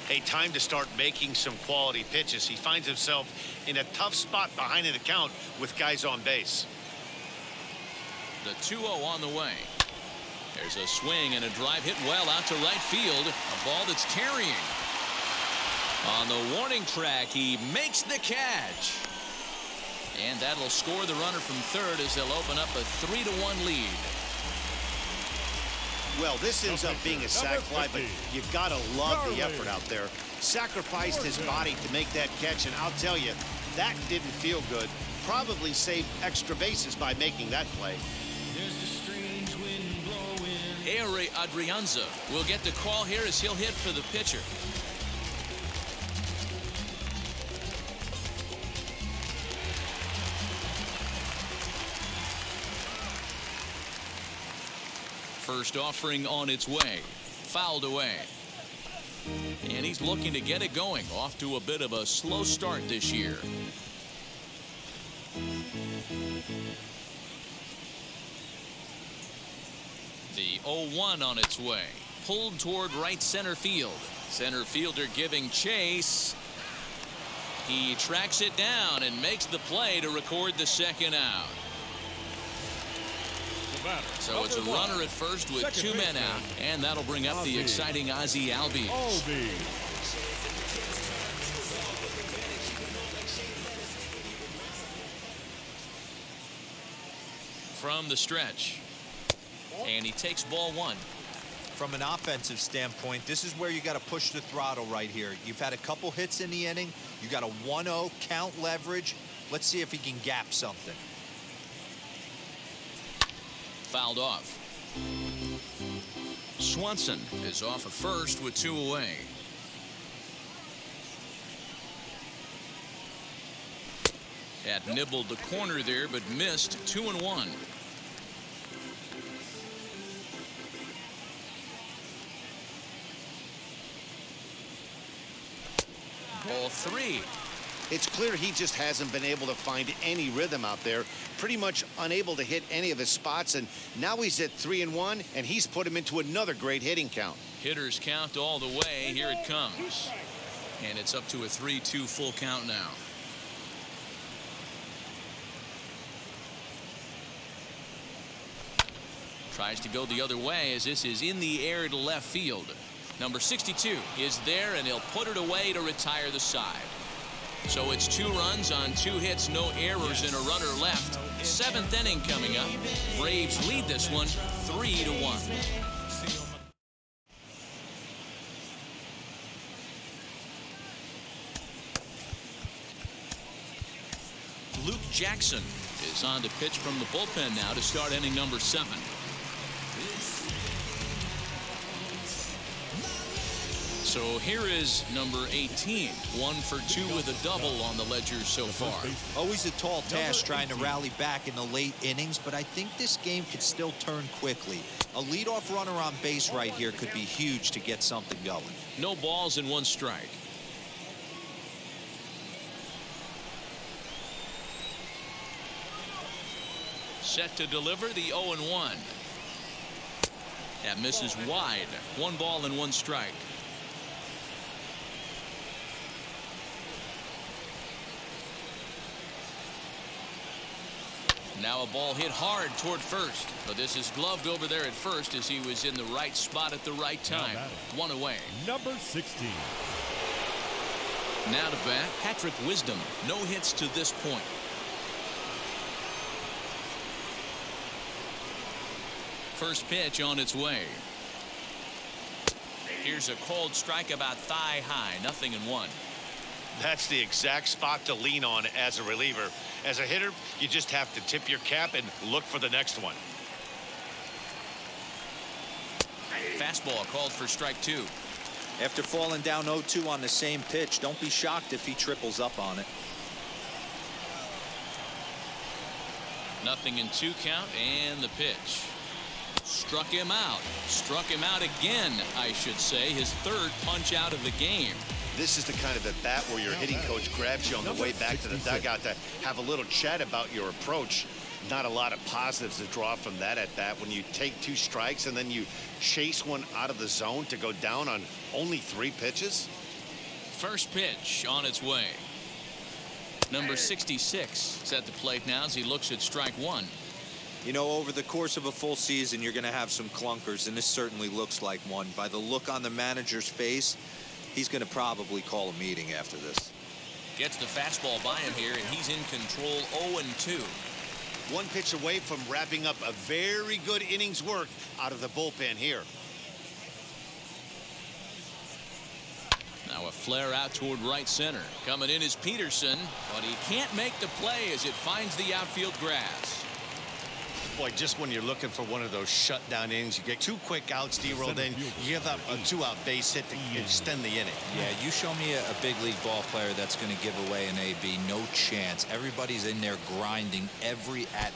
Hey, time to start making some quality pitches. He finds himself in a tough spot behind in the count with guys on base. The 2-0 on the way. There's a swing and a drive hit well out to right field. A ball that's carrying. On the warning track, he makes the catch. And that'll score the runner from third as they'll open up a 3-1 lead. Well, this ends up being a sac fly, but you gotta love the effort out there. Sacrificed his body to make that catch, and I'll tell you, that didn't feel good. Probably saved extra bases by making that play. Ehire Adrianza will get the call here as he'll hit for the pitcher. First offering on its way. Fouled away. And he's looking to get it going. Off to a bit of a slow start this year. The 0-1 on its way. Pulled toward right center field. Center fielder giving chase. He tracks it down and makes the play to record the second out. So it's a runner at first with 2 men out, and that'll bring up the exciting Ozzie Albies. From the stretch, and he takes ball 1. From an offensive standpoint, this is where you got to push the throttle right here. You've had a couple hits in the inning. You got a 1-0 count leverage. Let's see if he can gap something. Fouled off. Swanson is off at first with 2 away. Had nibbled the corner there, but missed. 2-1. Ball 3. It's clear he just hasn't been able to find any rhythm out there. Pretty much unable to hit any of his spots, and now he's at 3-1, and he's put him into another great hitting count. Hitters count all the way. Here it comes. And it's up to a 3-2 full count now. Tries to go the other way as this is in the air to left field. Number 62 is there, and he'll put it away to retire the side. So it's 2 runs on 2 hits, no errors, and a runner left. 7th inning coming up. Braves lead this one 3-1. Luke Jackson is on to pitch from the bullpen now to start inning number 7. So here is number 18, 1 for 2 with a double on the ledger so far. Always a tall task trying to rally back in the late innings, but I think this game could still turn quickly. A leadoff runner on base right here could be huge to get something going. No balls and 1 strike. Set to deliver the 0-1. That misses wide. 1 ball and 1 strike. Now a ball hit hard toward first, but this is gloved over there at first as he was in the right spot at the right time. 1 away. Number 16. Now to bat, Patrick Wisdom. No hits to this point. First pitch on its way. Here's a cold strike about thigh high. 0-1. That's the exact spot to lean on as a reliever. As a hitter, you just have to tip your cap and look for the next one. Fastball called for strike 2. After falling down 0-2 on the same pitch, don't be shocked if he triples up on it. 0-2 count, and the pitch. Struck him out. Struck him out again, I should say. His 3rd punch out of the game. This is the kind of at bat where your hitting coach grabs you on the way back to the dugout to have a little chat about your approach. Not a lot of positives to draw from that at bat when you take 2 strikes and then you chase one out of the zone to go down on only 3 pitches. First pitch on its way. Number 66 is at the plate now as he looks at strike 1. You know, over the course of a full season, you're going to have some clunkers, and this certainly looks like one. By the look on the manager's face, he's going to probably call a meeting after this. Gets the fastball by him here, and he's in control. 0-2. 1 pitch away from wrapping up a very good innings work out of the bullpen here. Now a flare out toward right center. Coming in is Peterson, but he can't make the play as it finds the outfield grass. Boy, just when you're looking for one of those shutdown innings, you get 2 quick outs, D-roll, then you give up a 2-out base hit to extend the inning. Yeah, you show me a big league ball player that's going to give away an AB. No chance. Everybody's in there grinding every at-bat.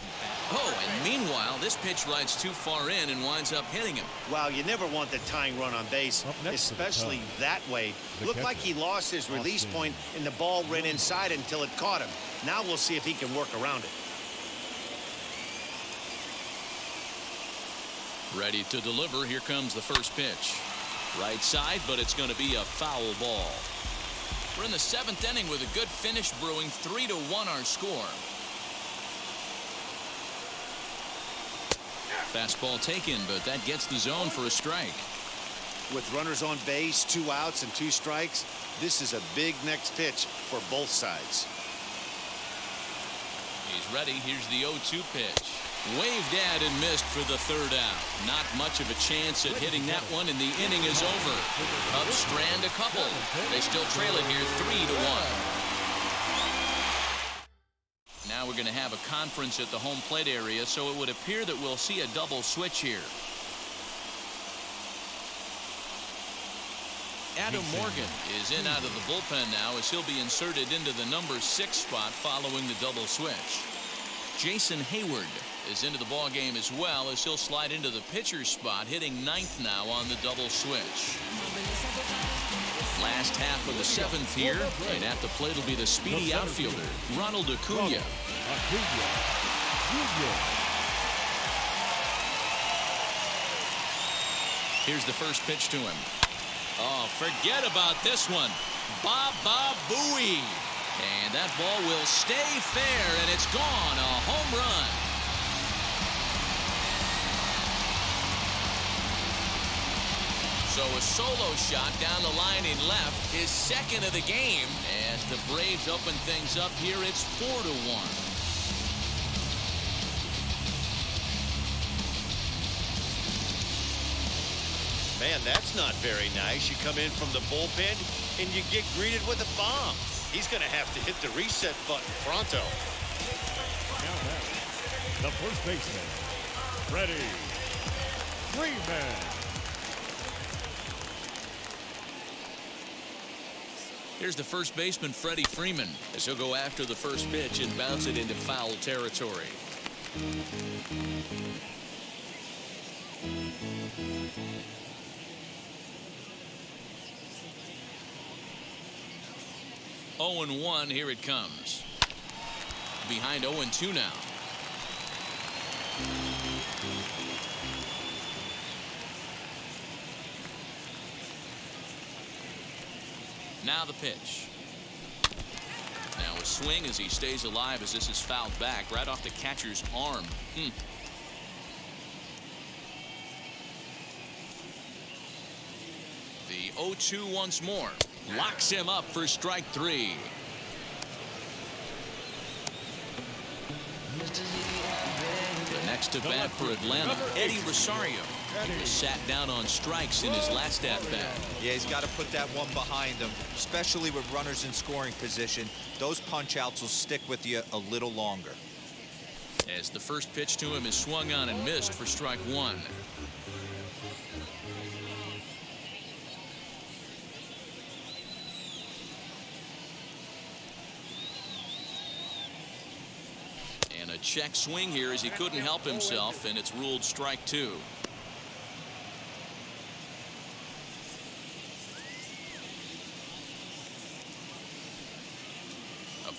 Oh, and meanwhile, this pitch rides too far in and winds up hitting him. Wow, you never want the tying run on base, especially that way. Looked like he lost his release point and the ball ran inside until it caught him. Now we'll see if he can work around it. Ready to deliver. Here comes the first pitch. Right side, but it's going to be a foul ball. We're in the 7th inning with a good finish brewing. 3-1 our score. Fastball taken, but that gets the zone for a strike. With runners on base, 2 outs and 2 strikes, this is a big next pitch for both sides. He's ready. Here's the 0-2 pitch. Waved at and missed for the 3rd out. Not much of a chance at hitting that one, and the inning is over. Cubs strand a couple. They still trail it here 3-1. Now we're going to have a conference at the home plate area, so it would appear that we'll see a double switch here. Adam Morgan is in out of the bullpen now as he'll be inserted into the number 6 spot following the double switch. Jason Hayward is into the ball game as well as he'll slide into the pitcher's spot, hitting 9th now on the double switch. Last half of the 7th here, and at the plate will be the speedy outfielder, Ronald Acuna. Here's the first pitch to him. Oh, forget about this one. Baba Booey. And that ball will stay fair, and it's gone. A home run. So a solo shot down the line in left, his 2nd of the game. As the Braves open things up here, it's 4-1. Man, that's not very nice. You come in from the bullpen and you get greeted with a bomb. He's going to have to hit the reset button pronto. the first baseman, Freddy Freeman. Here's the first baseman, Freddy Freeman, as he'll go after the first pitch and bounce it into foul territory. Oh and 1, here it comes. Behind 0 and 2 now. Now the pitch. Now a swing as he stays alive as this is fouled back right off the catcher's arm. The 0-2 once more. Locks him up for strike 3. The next to bat for Atlanta, Eddie Rosario. He was sat down on strikes in his last at-bat. Yeah, he's got to put that one behind him, especially with runners in scoring position. Those punch-outs will stick with you a little longer. As the first pitch to him is swung on and missed for strike 1. And a check swing here as he couldn't help himself, and it's ruled strike 2.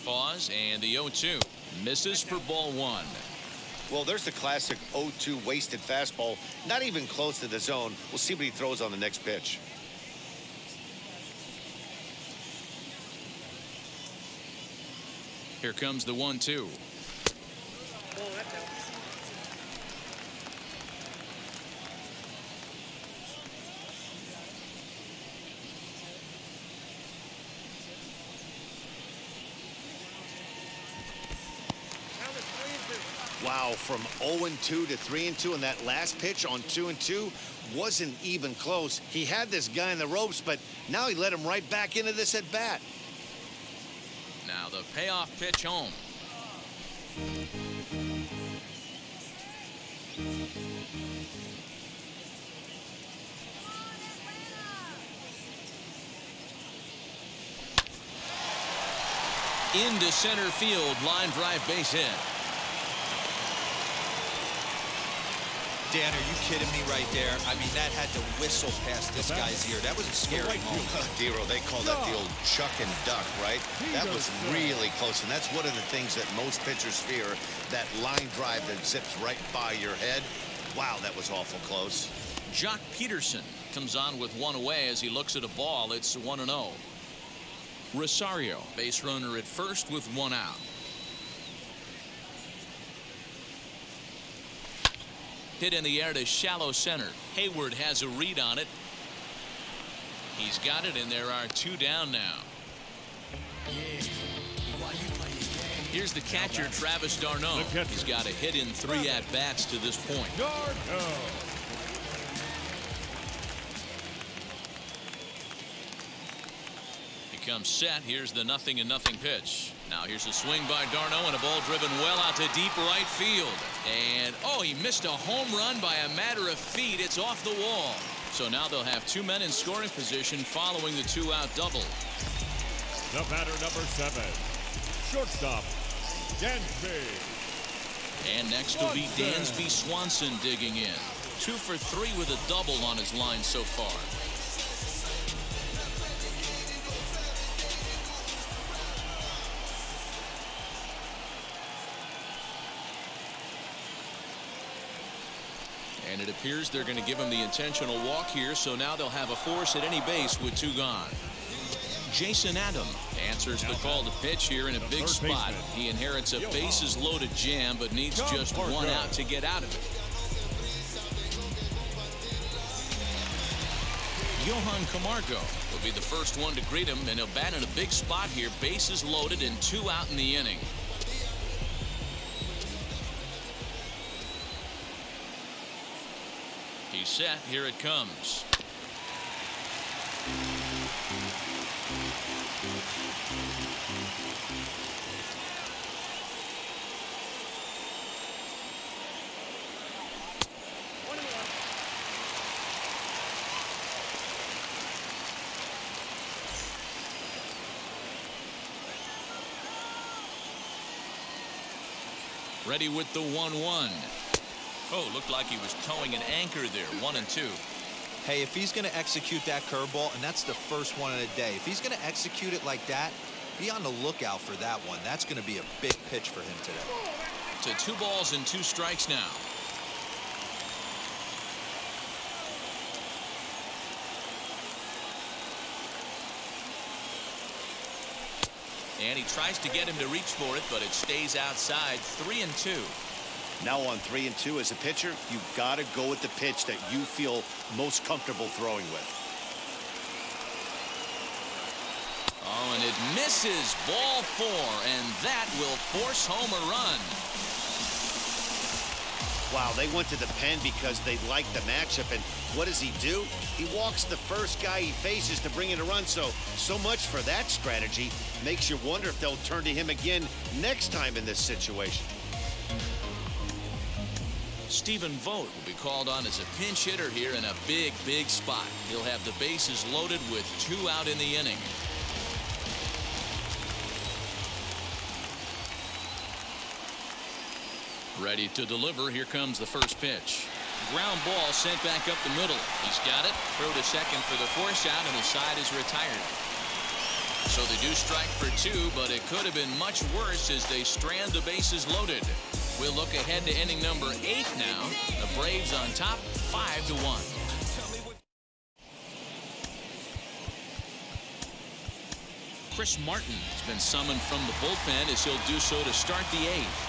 Pause, and the 0-2 misses for ball 1. Well, there's the classic 0-2 wasted fastball, not even close to the zone. We'll see what he throws on the next pitch. Here comes the 1-2. Wow, from 0-2 to 3-2, and that last pitch on 2-2 wasn't even close. He had this guy in the ropes, but now he let him right back into this at bat. Now the payoff pitch home. Into center field, line drive, base hit. Dan, are you kidding me right there? I mean, that had to whistle past this guy's ear. That was a scary moment. Dero, they call that the old chuck and duck, right? That was really close, and that's one of the things that most pitchers fear, that line drive that zips right by your head. Wow, that was awful close. Jock Peterson comes on with one away as he looks at a ball. It's 1-0. Rosario, base runner at first with one out. Hit in the air to shallow center. Hayward has a read on it. He's got it, and there are two down now. Here's the catcher, Travis d'Arnaud. He's got a hit in 3 at-bats to this point. He comes set. Here's the 0-0 pitch. Now here's a swing by d'Arnaud and a ball driven well out to deep right field. And, oh, he missed a home run by a matter of feet. It's off the wall. So now they'll have 2 men in scoring position following the 2-out double. The batter, number 7, shortstop, Dansby. And next will be Dansby Swanson digging in. 2 for 3 with a double on his line so far. And it appears they're going to give him the intentional walk here, so now they'll have a force at any base with 2 gone. Jason Adam answers the call to pitch here in a big spot. He inherits a bases loaded jam, but needs just 1 out to get out of it. Johann Camargo will be the first one to greet him, and he'll bat in a big spot here. Bases loaded and 2 out in the inning. He's set. Here it comes. Ready with the 1-1. Oh, looked like he was towing an anchor there. 1-2. Hey, if he's going to execute that curveball, and that's the first one of the day, if he's going to execute it like that, be on the lookout for that one. That's going to be a big pitch for him today. To 2 balls and 2 strikes now. And he tries to get him to reach for it, but it stays outside. 3-2. Now on 3-2 as a pitcher, you've got to go with the pitch that you feel most comfortable throwing with. Oh, and it misses. Ball 4, and that will force home a run. Wow, they went to the pen because they liked the matchup, and what does he do? He walks the first guy he faces to bring in a run, so much for that strategy. Makes you wonder if they'll turn to him again next time in this situation. Stephen Vogt will be called on as a pinch hitter here in a big spot. He'll have the bases loaded with 2 out in the inning. Ready to deliver. Here comes the first pitch. Ground ball sent back up the middle. He's got it. Throw to second for the force out, and the side is retired. So they do strike for 2, but it could have been much worse as they strand the bases loaded. We'll look ahead to inning number 8 now. The Braves on top, 5-1. Chris Morton has been summoned from the bullpen as he'll do so to start the 8th.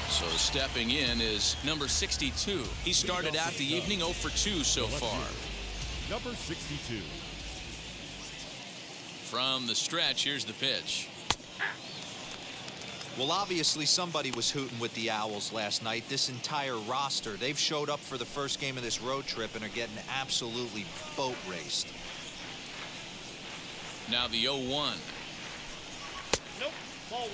So stepping in is number 62. He started out the evening 0 for 2 so far. Number 62. From the stretch, here's the pitch. Well, obviously somebody was hooting with the Owls last night. This entire roster, they've showed up for the first game of this road trip and are getting absolutely boat raced. Now the 0-1. Nope. Ball 1.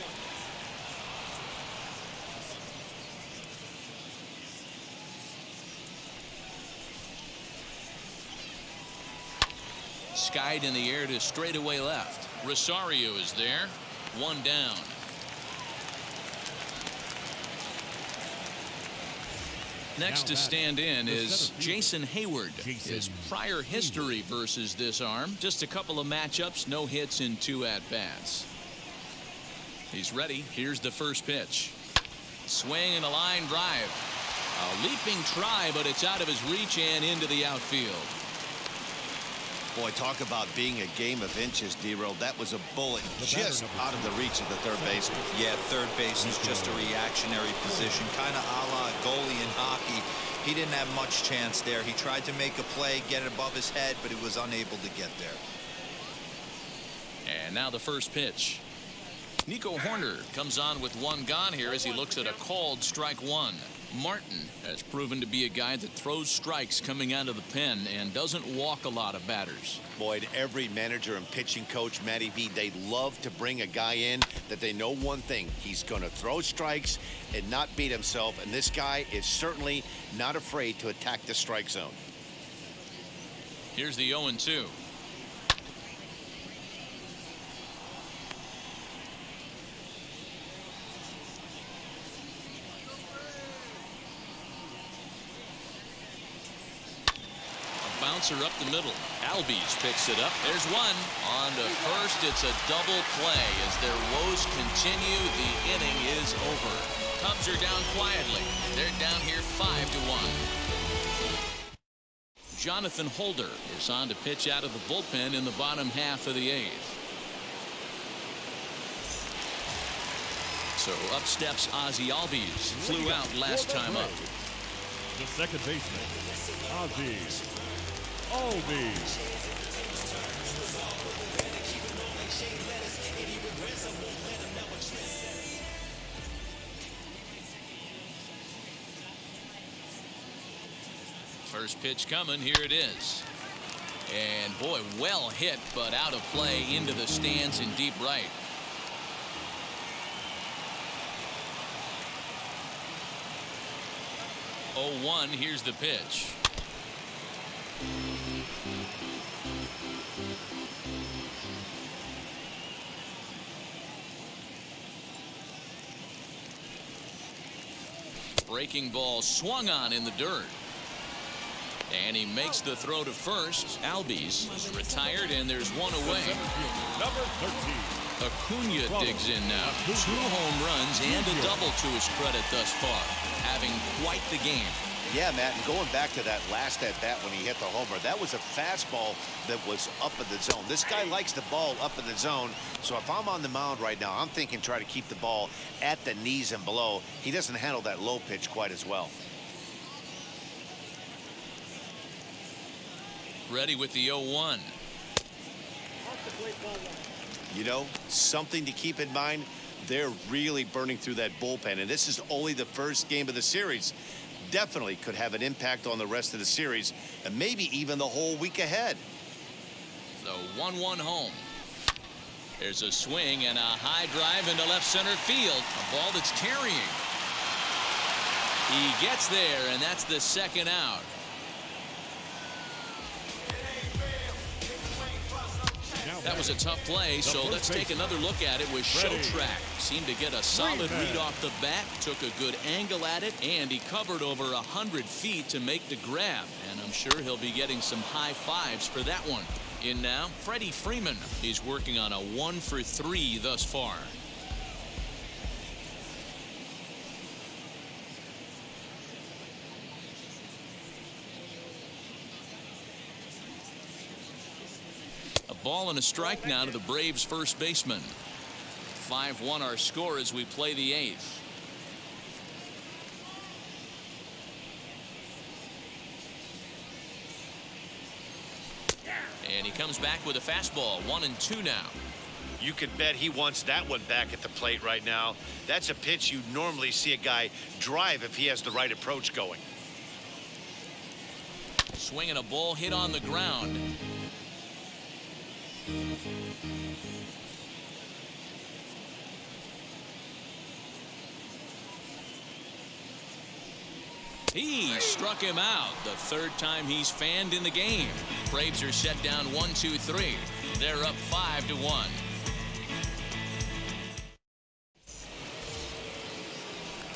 Skied in the air to straightaway left. Rosario is there. 1 down. Next to stand in is Jason Hayward. His prior history versus this arm, just a couple of matchups, no hits in 2 at-bats. He's ready. Here's the first pitch. Swing and a line drive. A leaping try, but it's out of his reach and into the outfield. Boy, talk about being a game of inches, D-Roll. That was a bullet just out of the reach of the third baseman. Yeah, third base is just a reactionary position, kind of a la goalie in hockey. He didn't have much chance there. He tried to make a play, get it above his head, but he was unable to get there. And now the first pitch. Nico Horner comes on with 1 gone here as he looks at a called strike 1. Morton has proven to be a guy that throws strikes coming out of the pen and doesn't walk a lot of batters. Boyd, every manager and pitching coach, Matty V, they love to bring a guy in that they know one thing. He's going to throw strikes and not beat himself, and this guy is certainly not afraid to attack the strike zone. Here's the 0-2. Bouncer up the middle. Albies picks it up. There's 1. On to first. It's a double play. As their woes continue, the inning is over. Cubs are down quietly. They're down here 5-1. Jonathan Holder is on to pitch out of the bullpen in the bottom half of the 8th. So up steps Ozzie Albies. Flew out last time up. The second baseman, Ozzie Albies. First pitch coming. Here it is. And boy, well hit, but out of play into the stands in deep right. Oh, 1. Here's the pitch. Breaking ball swung on in the dirt. And he makes the throw to first. Albies is retired, and there's one away. Number 13. Acuna digs in now. 2 home runs and a double to his credit thus far. Having quite the game. Yeah, Matt, and going back to that last at-bat when he hit the homer, that was a fastball that was up in the zone. This guy likes the ball up in the zone, so if I'm on the mound right now, I'm thinking try to keep the ball at the knees and below. He doesn't handle that low pitch quite as well. Ready with the 0-1. You know, something to keep in mind, they're really burning through that bullpen, and this is only the first game of the series. Definitely could have an impact on the rest of the series and maybe even the whole week ahead. The 1-1 home. There's a swing and a high drive into left center field. A ball that's carrying. He gets there, and that's the second out. That was a tough play, so let's take another look at it with Show Track. Seemed to get a solid read off the bat, took a good angle at it, and he covered over 100 feet to make the grab. And I'm sure he'll be getting some high fives for that one. In now, Freddy Freeman. He's working on a 1-for-3 thus far. Ball and a strike now to the Braves first baseman. 5-1 our score as we play the 8th. And he comes back with a fastball. 1-2 now. You can bet he wants that one back at the plate right now. That's a pitch you normally see a guy drive if he has the right approach going. Swinging a ball hit on the ground. He struck him out. The third time he's fanned in the game. Braves are set down 1-2-3. They're up 5-1.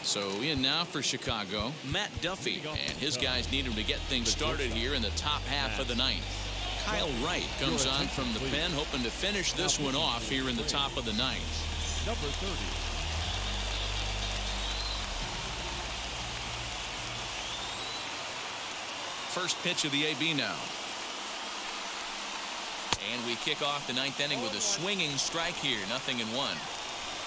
So in now for Chicago, Matt Duffy, and his guys need him to get things started here in the top half of the ninth. Kyle Wright comes on from the pen, hoping to finish this one off here in the top of the ninth. Number 30. First pitch of the AB now. And we kick off the ninth inning with a swinging strike here. 0-1.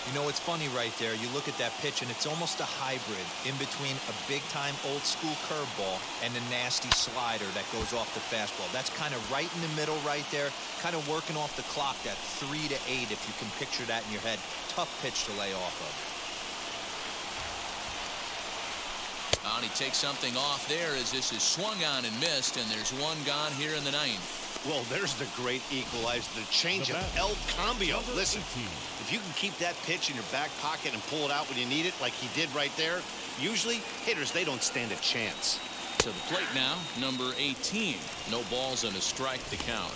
You know, it's funny right there. You look at that pitch, and it's almost a hybrid in between a big-time old-school curveball and a nasty slider that goes off the fastball. That's kind of right in the middle right there, kind of working off the clock, that 3 to 8, if you can picture that in your head. Tough pitch to lay off of. And he takes something off there as this is swung on and missed, and there's one gone here in the ninth. Well, there's the great equalizer, the changeup, El Cambio. Listen, if you can keep that pitch in your back pocket and pull it out when you need it, like he did right there, usually hitters, they don't stand a chance. To the plate now, number 18. No balls and a strike to count.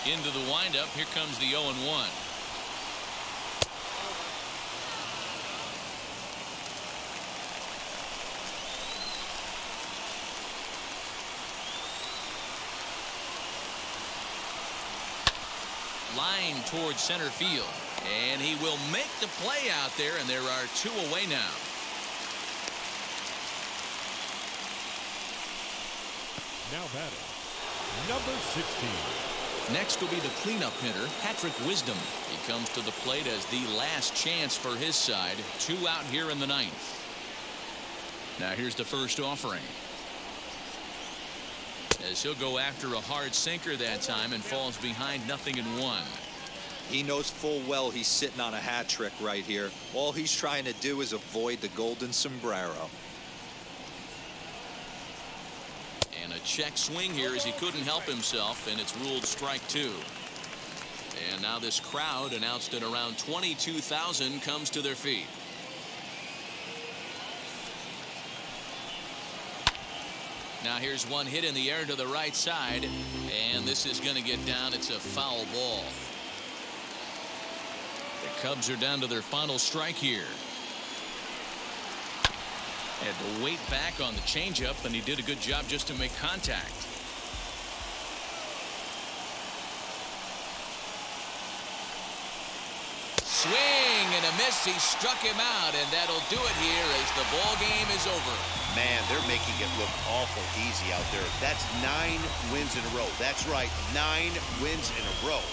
Into the windup, here comes the 0-1. Line towards center field, and he will make the play out there, and there are 2 away now. Now batting, number 16. Next will be the cleanup hitter, Patrick Wisdom. He comes to the plate as the last chance for his side. 2 out here in the ninth. Now here's the first offering. As he'll go after a hard sinker that time and falls behind 0-1. He knows full well he's sitting on a hat trick right here. All he's trying to do is avoid the golden sombrero. And a check swing here as he couldn't help himself, and it's ruled strike 2. And now this crowd, announced at around 22,000, comes to their feet. Now here's one hit in the air to the right side, and this is going to get down. It's a foul ball. Cubs are down to their final strike here. Had to wait back on the changeup, and he did a good job just to make contact. Swing and a miss. He struck him out, and that'll do it here as the ball game is over. Man, they're making it look awful easy out there. That's 9 wins in a row. That's right, 9 wins in a row.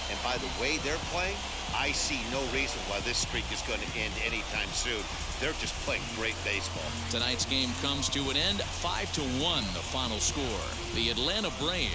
And by the way they're playing, I see no reason why this streak is going to end anytime soon. They're just playing great baseball. Tonight's game comes to an end, 5-1, the final score. The Atlanta Braves